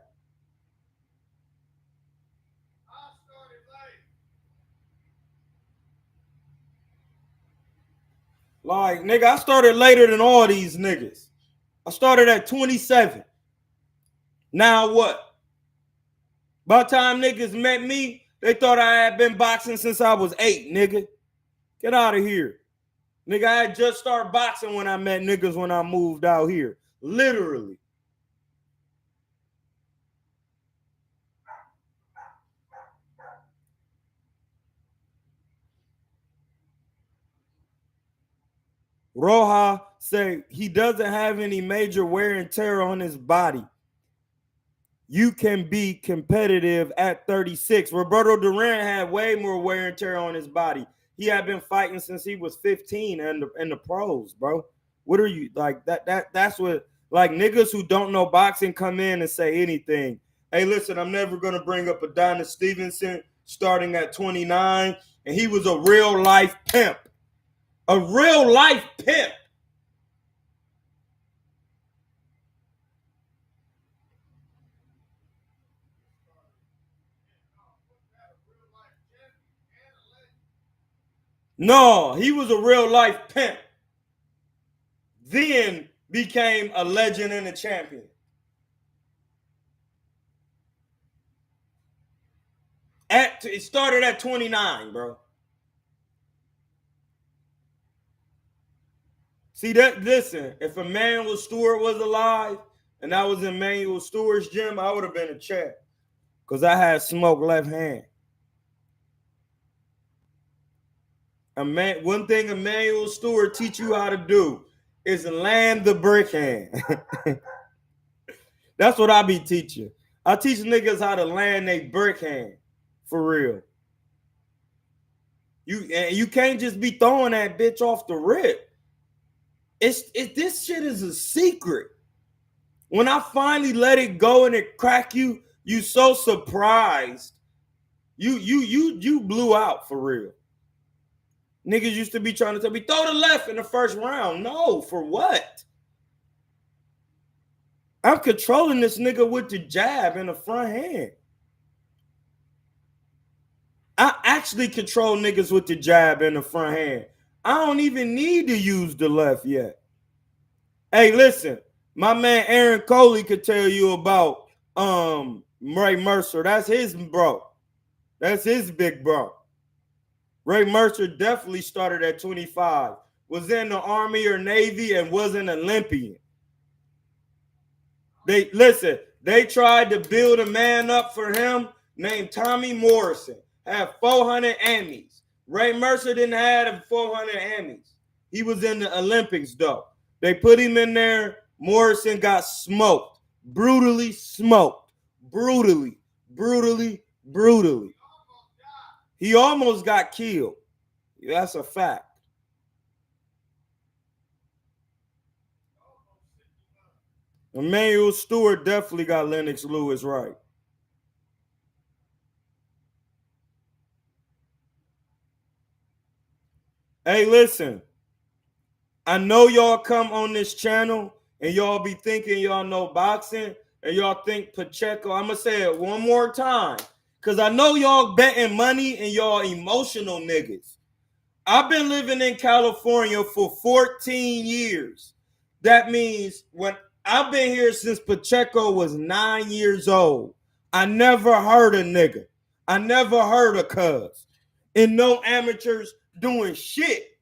Like, nigga, I started later than all these niggas. I started at 27. Now what? By the time niggas met me, they thought I had been boxing since I was 8, nigga. Get out of here. Nigga, I had just started boxing when I met niggas when I moved out here. Literally. Roja say he doesn't have any major wear and tear on his body. You can be competitive at 36. Roberto Duran had way more wear and tear on his body. He had been fighting since he was 15 in the pros, bro. What are you like? That's what, like, niggas who don't know boxing come in and say anything. Hey, listen, I'm never gonna bring up Adonis Stevenson starting at 29, and he was a real life pimp. A real life pimp. No, he was a real life pimp. Then became a legend and a champion. It started at 29, bro. See that? Listen, if Emmanuel Stewart was alive and I was in Emmanuel Stewart's gym, I would have been a champ because I had smoke left hand. One thing Emmanuel Stewart teach you how to do is land the brick hand. That's what I be teaching. I teach niggas how to land a brick hand for real. You can't just be throwing that bitch off the rip. This shit is a secret. When I finally let it go and it crack you, you so surprised. You blew out for real. Niggas used to be trying to tell me, throw the left in the first round. No, for what? I'm controlling this nigga with the jab in the front hand. I actually control niggas with the jab in the front hand. I don't even need to use the left yet. Hey, listen, my man Aaron Coley could tell you about Ray Mercer. That's his bro. That's his big bro. Ray Mercer definitely started at 25, was in the Army or Navy, and was an Olympian. They tried to build a man up for him named Tommy Morrison. Had 400 Emmys. Ray Mercer didn't have 400 Emmys. He was in the Olympics, though. They put him in there. Morrison got smoked. Brutally smoked. Brutally. He almost got killed. That's a fact. Emmanuel Stewart definitely got Lennox Lewis right. Hey, listen. I know y'all come on this channel and y'all be thinking y'all know boxing and y'all think Pacheco. I'm going to say it one more time because I know y'all betting money and y'all emotional niggas. I've been living in California for 14 years. That means when I've been here since Pacheco was 9 years old. I never heard a nigga. I never heard a cuz. And no amateurs doing shit.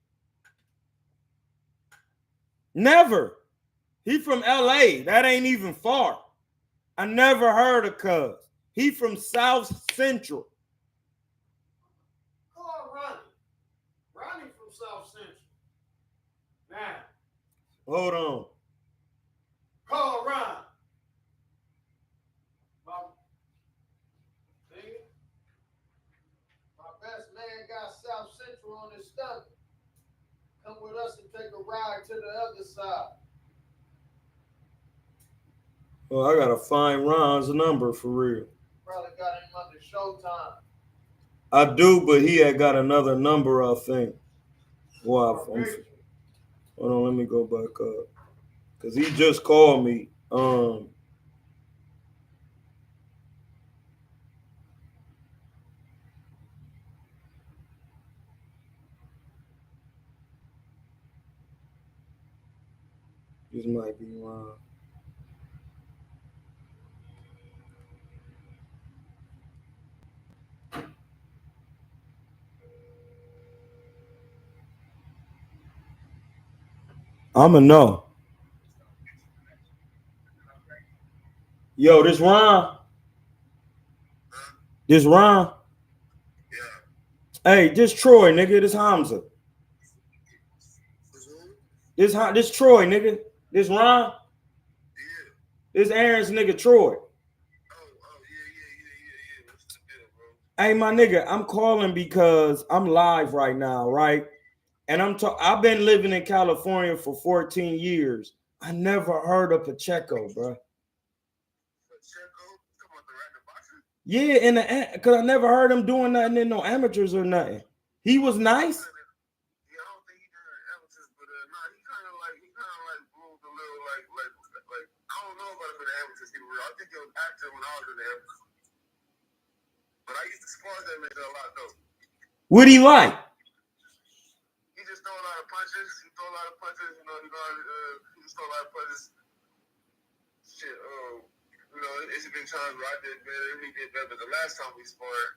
Never. He from LA. That ain't even far. I never heard of cuz. He from South Central. Call Ronnie. Ronnie from South Central. Now. Hold on. Call Ron. My best man got South Central on his stomach. Come with us and take a ride to the other side. Well, I gotta find Ron's number for real. Probably got him under Showtime. I do, but he had got another number, I think. Wow. Hold on, let me go back up. Cause he just called me. This might be Ron. I'ma know. Yo, this Ron. This Ron. Hey, this Troy, nigga. This Hamza. This Troy, nigga. This Ron. This Aaron's nigga Troy. Hey, my nigga, I'm calling because I'm live right now, right? And I've been living in California for 14 years. I never heard of Pacheco, bro. Yeah, because I never heard him doing nothing in no amateurs or nothing. He was nice. What he like? throw a lot of punches. He throw a lot of punches. You know, he just throw a lot of punches. Shit, you know, it's been times where I did better. He did better. But the last time we sparred,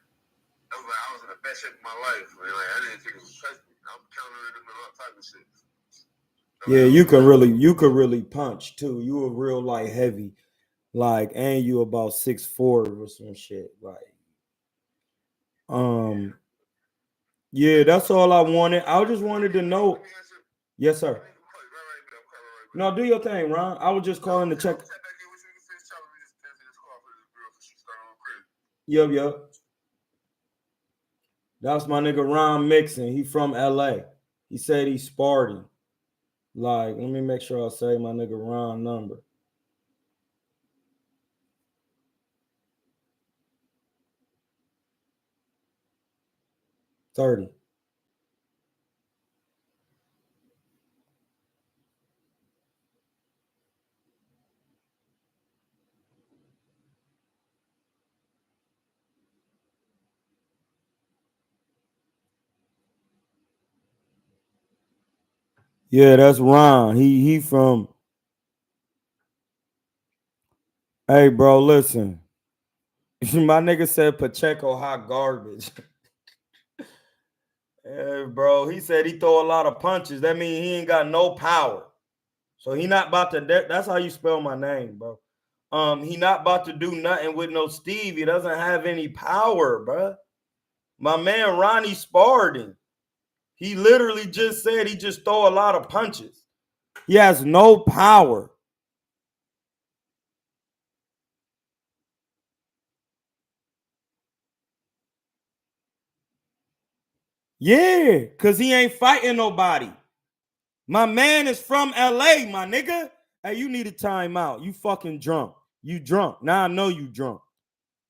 I was in the best shape of my life. Man. Like, I didn't think it was touch me. I'm countering him and all type of shit. Yeah, you could really punch too. You were real like heavy, like, and you about 6'4" or some shit. Like, yeah, that's all I wanted. I just wanted to know. Yes, sir. No, do your thing, Ron. I was just calling to check. Yep. That's my nigga Ron Mixon. He from LA. He said he's Sparty. Like, let me make sure I say my nigga Ron number. $30. Yeah, that's Ron. He from. Hey, bro, listen. My nigga said Pacheco hot garbage. Hey, bro, he said he throw a lot of punches. That means he ain't got no power. So he not about to. That's how you spell my name, bro. He not about to do nothing with no Steve. He doesn't have any power, bro. My man Ronnie sparred him. He literally just said he just throw a lot of punches. He has no power. Yeah, because he ain't fighting nobody. My man is from LA, my nigga. Hey, you need a timeout. You fucking drunk. You drunk. Now I know you drunk.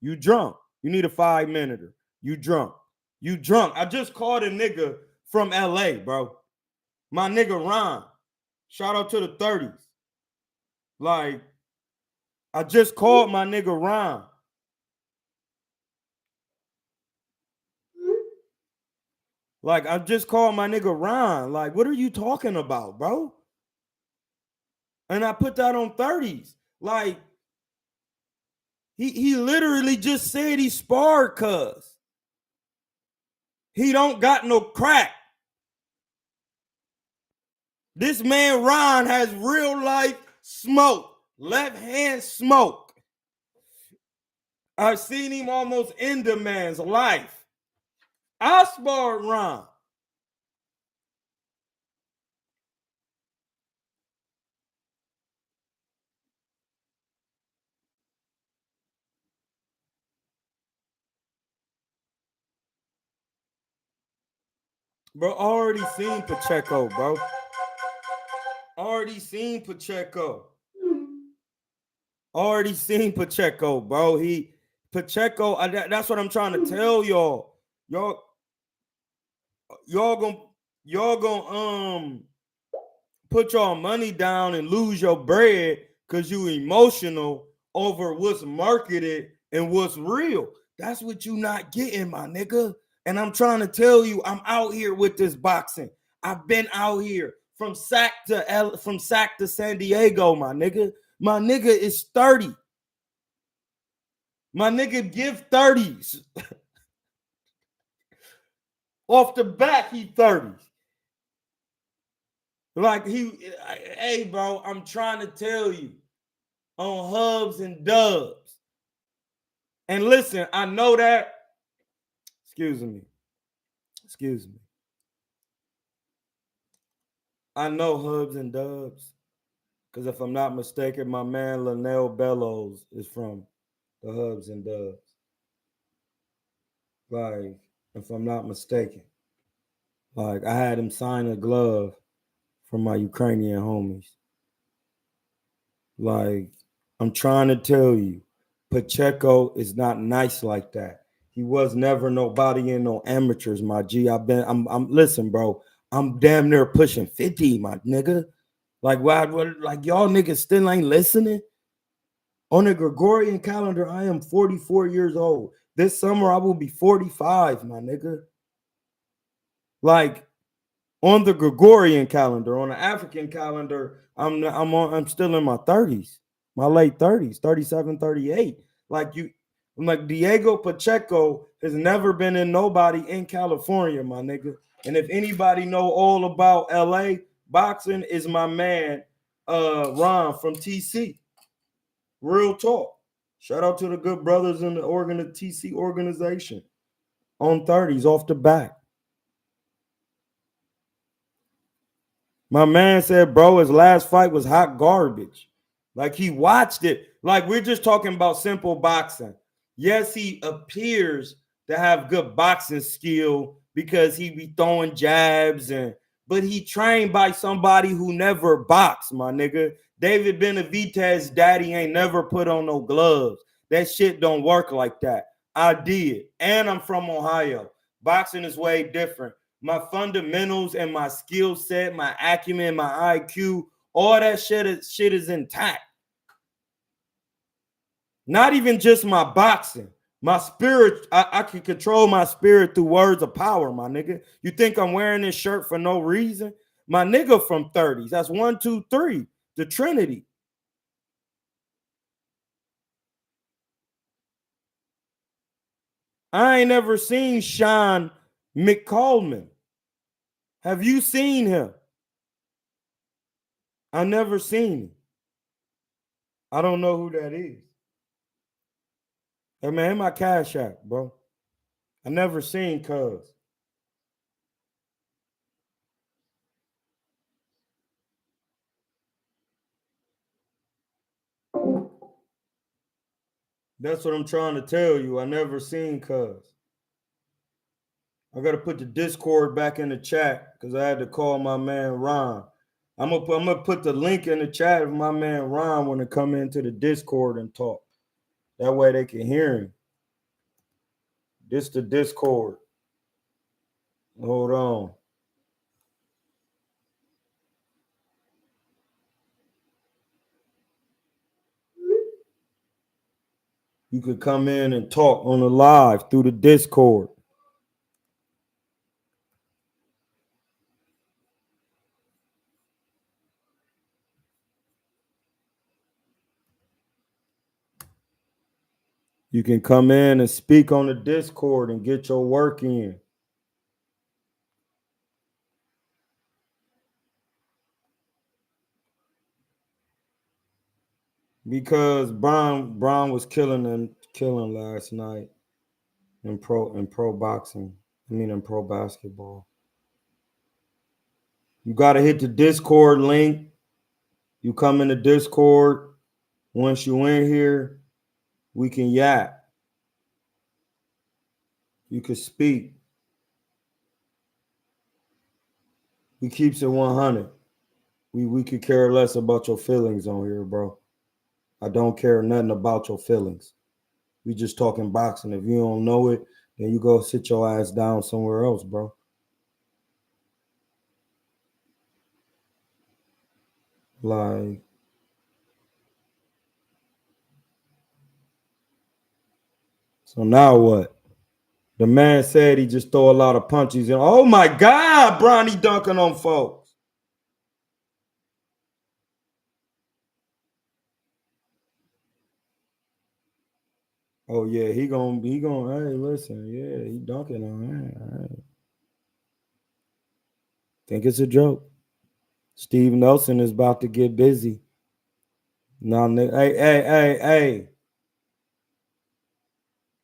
You drunk. You need a 5-minute. You drunk. You drunk. I just called a nigga from LA, bro. My nigga Ron. Shout out to the 30s. Like, I just called my nigga Ron. Like, I just called my nigga Ron. Like, what are you talking about, bro? And I put that on 30s. Like, he literally just said he sparred cuz. He don't got no crack. This man Ron has real life smoke. Left hand smoke. I've seen him almost end a man's life. I sparred Ron. Bro, already seen Pacheco, bro. Already seen Pacheco. Already seen Pacheco, bro. Pacheco, that's what I'm trying to tell y'all. Y'all gonna put y'all money down and lose your bread because you emotional over what's marketed and what's real. That's what you not getting, my nigga. And I'm trying to tell you, I'm out here with this boxing. I've been out here from Sac to San Diego, my nigga. My nigga is 30. My nigga give 30s. Off the back, he 30s. Like hey, bro, I'm trying to tell you on hubs and dubs. And listen, I know that. Excuse me. I know hubs and dubs. Because if I'm not mistaken, my man Linnell Bellows is from the hubs and dubs. Like, if I'm not mistaken. Like, I had him sign a glove from my Ukrainian homies. Like, I'm trying to tell you, Pacheco is not nice like that. He was never nobody in no amateurs, my G. I'm listen, bro. I'm damn near pushing 50, my nigga. Like, what like y'all niggas still ain't listening? On the Gregorian calendar, I am 44 years old. This summer, I will be 45, my nigga. Like, On the Gregorian calendar, on the African calendar, I'm still in my 30s, my late 30s, 37, 38. Like Diego Pacheco has never been in nobody in California, my nigga. And if anybody know all about LA boxing, is my man Ron from TC. Real talk. Shout out to the good brothers in the TC organization. On 30s off the back. My man said, bro, his last fight was hot garbage. Like he watched it. Like we're just talking about simple boxing. Yes, he appears to have good boxing skill because he be throwing jabs but he trained by somebody who never boxed, my nigga. David Benavidez's daddy ain't never put on no gloves. That shit don't work like that. I did. And I'm from Ohio. Boxing is way different. My fundamentals and my skill set, my acumen, my IQ, all that shit is intact. Not even just my boxing. My spirit, I can control my spirit through words of power, my nigga. You think I'm wearing this shirt for no reason? My nigga from 30s. That's 1, 2, 3. The Trinity. I ain't never seen Sean McCollman. Have you seen him? I never seen him. I don't know who that is. Hey man, my Cash App, bro. I never seen Cuz. That's what I'm trying to tell you. I never seen Cuz. I gotta put the Discord back in the chat because I had to call my man Ron. I'm gonna put the link in the chat if my man Ron want to come into the Discord and talk. That way they can hear him. This the Discord. Hold on. You could come in and talk on the live through the Discord. You can come in and speak on the Discord and get your work in. Because Brown was killing last night in pro boxing. In pro basketball. You got to hit the Discord link. You come in the Discord. Once you in here, we can yap. You can speak. We keeps it 100. We could care less about your feelings on here, bro. I don't care nothing about your feelings. We just talking boxing. If you don't know it, then you go sit your ass down somewhere else, bro. Like, so now what? The man said he just throw a lot of punches. And oh my God, Bronny dunking on folks. Oh yeah, he gonna, hey, listen, yeah, he dunking on that. Think it's a joke. Steve Nelson is about to get busy. Now, hey.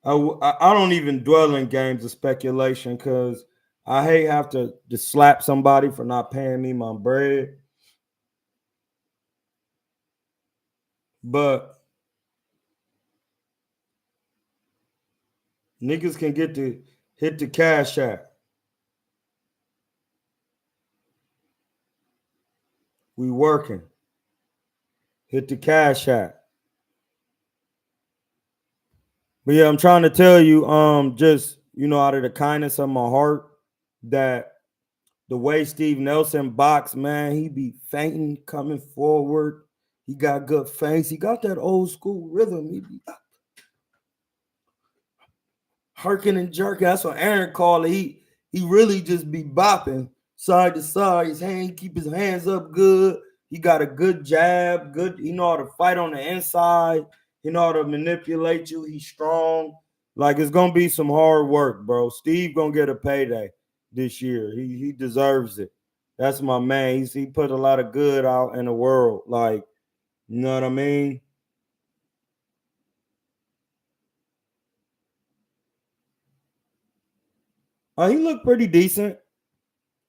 I don't even dwell in games of speculation because I hate have to just slap somebody for not paying me my bread. But niggas can hit the Cash App. We working. Hit the Cash App. But yeah, I'm trying to tell you, just, out of the kindness of my heart, that the way Steve Nelson box, man, he be fainting, coming forward. He got good feints. He got that old school rhythm. He be harking and jerking. That's what Aaron called it. He really just be bopping. side to side. His hand, keep his hands up good. He got a good jab. Good. He know how to fight on the inside. He know how to manipulate you. He's strong. Like, it's gonna be some hard work, bro. Steve gonna get a payday this year. He deserves it. That's my man. He put a lot of good out in the world. Like, you know what I mean? He looked pretty decent.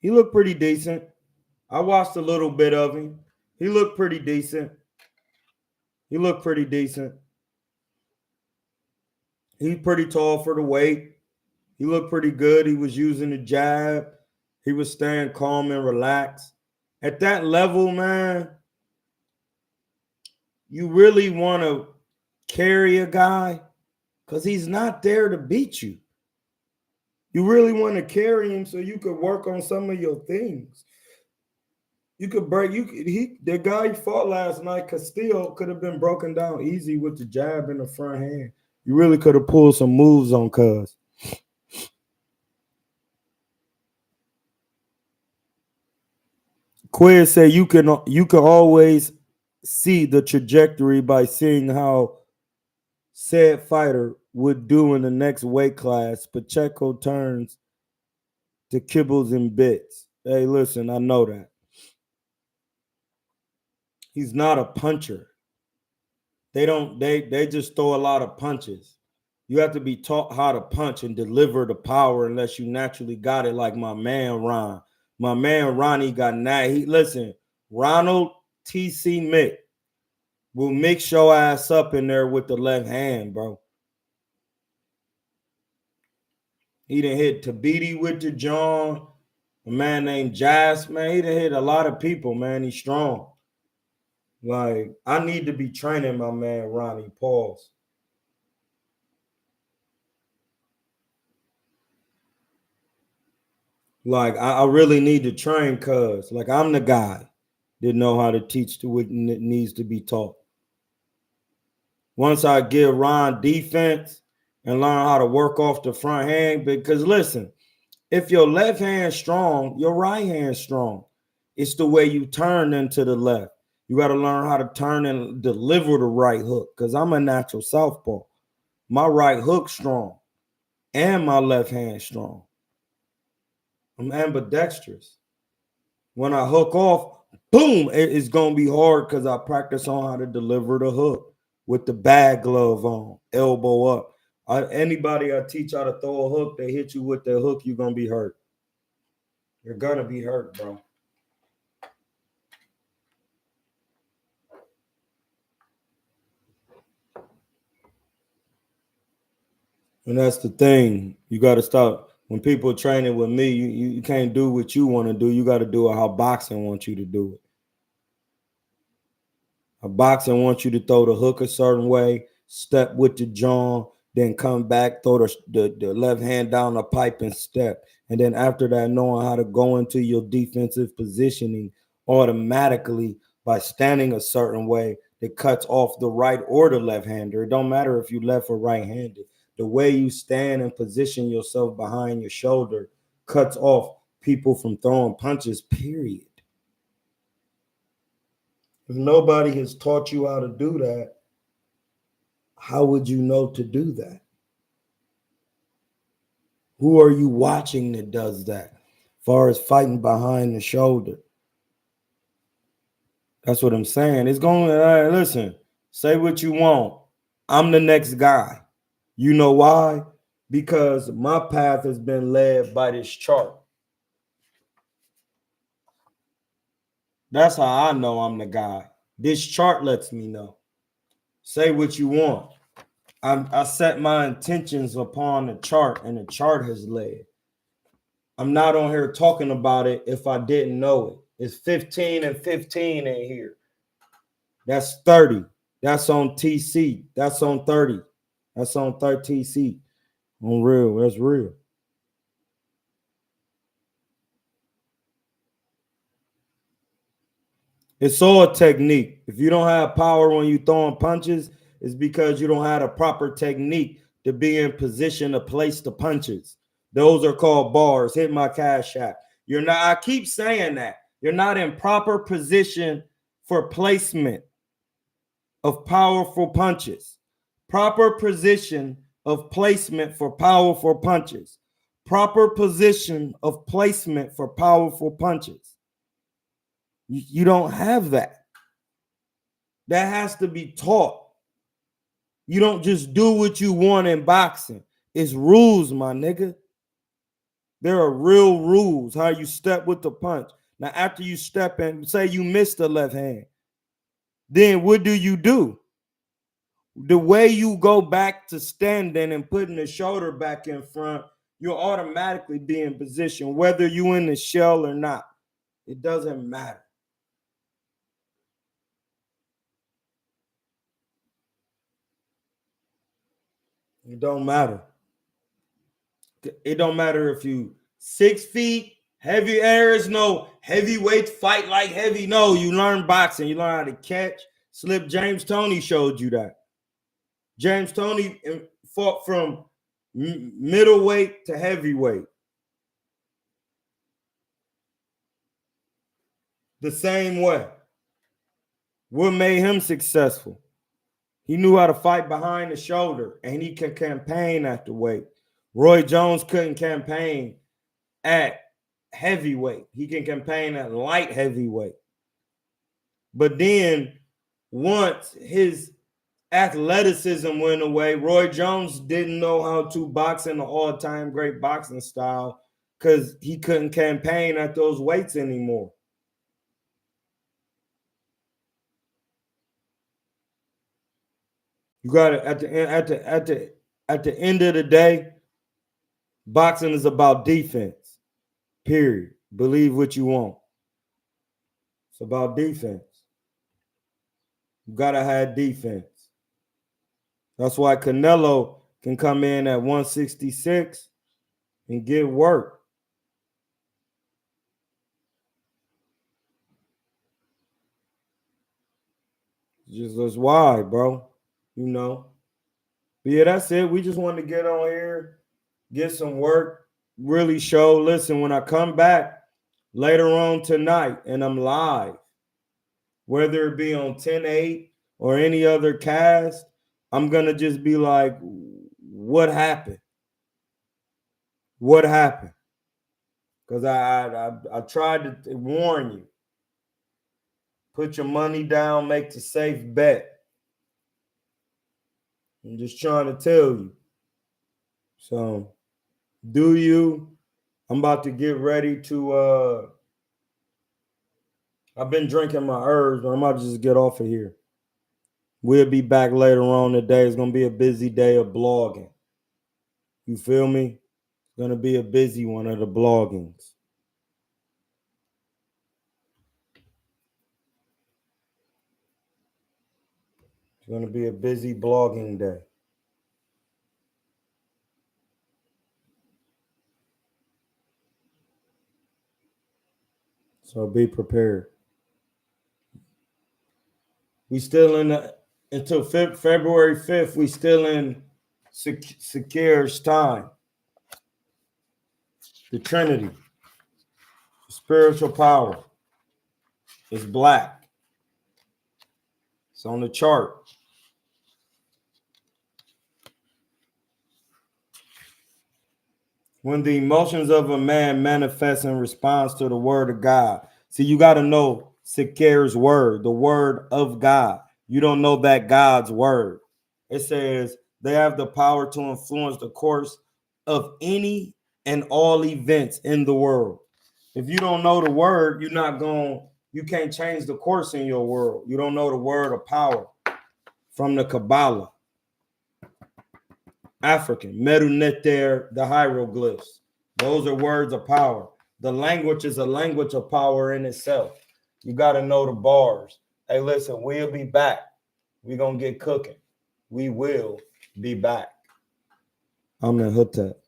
He looked pretty decent. I watched a little bit of him. He looked pretty decent. He looked pretty decent. He's pretty tall for the weight. He looked pretty good. He was using the jab. He was staying calm and relaxed. At that level, man, you really want to carry a guy because he's not there to beat you. You really want to carry him so you could work on some of your things. You could break. The guy you fought last night, Castillo, could have been broken down easy with the jab in the front hand. You really could have pulled some moves on Cuz. Quiz said you can always see the trajectory by seeing how said fighter would do in the next weight class. Pacheco turns to kibbles and bits. Hey, listen, I know that. He's not a puncher. They just throw a lot of punches. You have to be taught how to punch and deliver the power unless you naturally got it, like my man Ron. My man Ronnie got that. Listen, Ronald T.C. Mick will mix your ass up in there with the left hand, bro. He done hit Tabiti with the John. A man named Jas, man. He done hit a lot of people, man. He's strong. Like, I need to be training my man Ronnie. Pause. Like, I really need to train Cuz. Like, I'm the guy that know how to teach to what needs to be taught. Once I give Ron defense and learn how to work off the front hand, because listen, if your left hand's strong, your right hand's strong. It's the way you turn into the left. You got to learn how to turn and deliver the right hook, because I'm a natural southpaw. My right hook's strong and my left hand strong. I'm ambidextrous. When I hook off, boom, it's going to be hard because I practice on how to deliver the hook with the bag glove on, elbow up. Anybody I teach how to throw a hook, they hit you with the hook, you're going to be hurt. You're going to be hurt, bro. And that's the thing. You got to stop. When people are training with me, you can't do what you want to do. You got to do it how boxing wants you to do it. A boxing wants you to throw the hook a certain way, step with the jaw, then come back, throw the left hand down the pipe and step. And then after that, knowing how to go into your defensive positioning automatically by standing a certain way that cuts off the right or the left hander. It don't matter if you left or right handed. The way you stand and position yourself behind your shoulder cuts off people from throwing punches, period. If nobody has taught you how to do that, how would you know to do that? Who are you watching that does that? As far as fighting behind the shoulder. That's what I'm saying. It's going, listen, say what you want. I'm the next guy. You know why? Because my path has been led by this chart. That's how I know I'm the guy. This chart lets me know. Say what you want. I set my intentions upon the chart, and the chart has led. I'm not on here talking about it if I didn't know it. It's 15 and 15 in here. That's 30. That's on TC. That's on 30. That's on 30 TC. On real. That's real. It's all a technique. If you don't have power when you throwing punches, it's because you don't have a proper technique to be in position to place the punches. Those are called bars. Hit my cash app. You're not, I keep saying that. You're not in proper position for placement of powerful punches. Proper position of placement for powerful punches. Proper position of placement for powerful punches. You don't have that. That has to be taught. You don't just do what you want in boxing. It's rules, my nigga. There are real rules, how you step with the punch. Now, after you step in, say you missed the left hand, then what do? The way you go back to standing and putting the shoulder back in front, you'll automatically be in position, whether you're in the shell or not. It doesn't matter. It don't matter. It don't matter if you 6 feet, heavy. There is no heavyweight fight like heavy. No, you learn boxing. You learn how to catch, slip. James Toney showed you that. James Toney fought from middleweight to heavyweight. The same way. What made him successful? He knew how to fight behind the shoulder, and he can campaign at the weight. Roy Jones couldn't campaign at heavyweight. He can campaign at light heavyweight. But then once his athleticism went away, Roy Jones didn't know how to box in the all-time great boxing style because he couldn't campaign at those weights anymore. You got it. At the end of the day, boxing is about defense. Period. Believe what you want. It's about defense. You gotta have defense. That's why Canelo can come in at 166 and get work. Just that's why, bro. You know. But yeah, that's it. We just wanted to get on here, get some work, really show. Listen, when I come back later on tonight and I'm live, whether it be on 10-8 or any other cast, I'm going to just be like, what happened? What happened? Because I tried to warn you. Put your money down, make the safe bet. I'm just trying to tell you. So, do you? I'm about to get ready to, I've been drinking my herbs, but I'm about to just get off of here. We'll be back later on today. It's going to be a busy day of blogging. You feel me? It's going to be a busy one of the bloggings. It's going to be a busy blogging day. So be prepared. We still until February 5th, we still in Secur's time. The Trinity, the spiritual power, is black. It's on the chart. When the emotions of a man manifest in response to the word of God. See, you got to know Secur's word, the word of God. You don't know that God's word. It says they have the power to influence the course of any and all events in the world. If you don't know the word, you can't change the course in your world. You don't know the word of power from the Kabbalah. African, Meruneter, the hieroglyphs. Those are words of power. The language is a language of power in itself. You got to know the bars. Hey, listen, we'll be back. We're going to get cooking. We will be back. I'm in Hotep.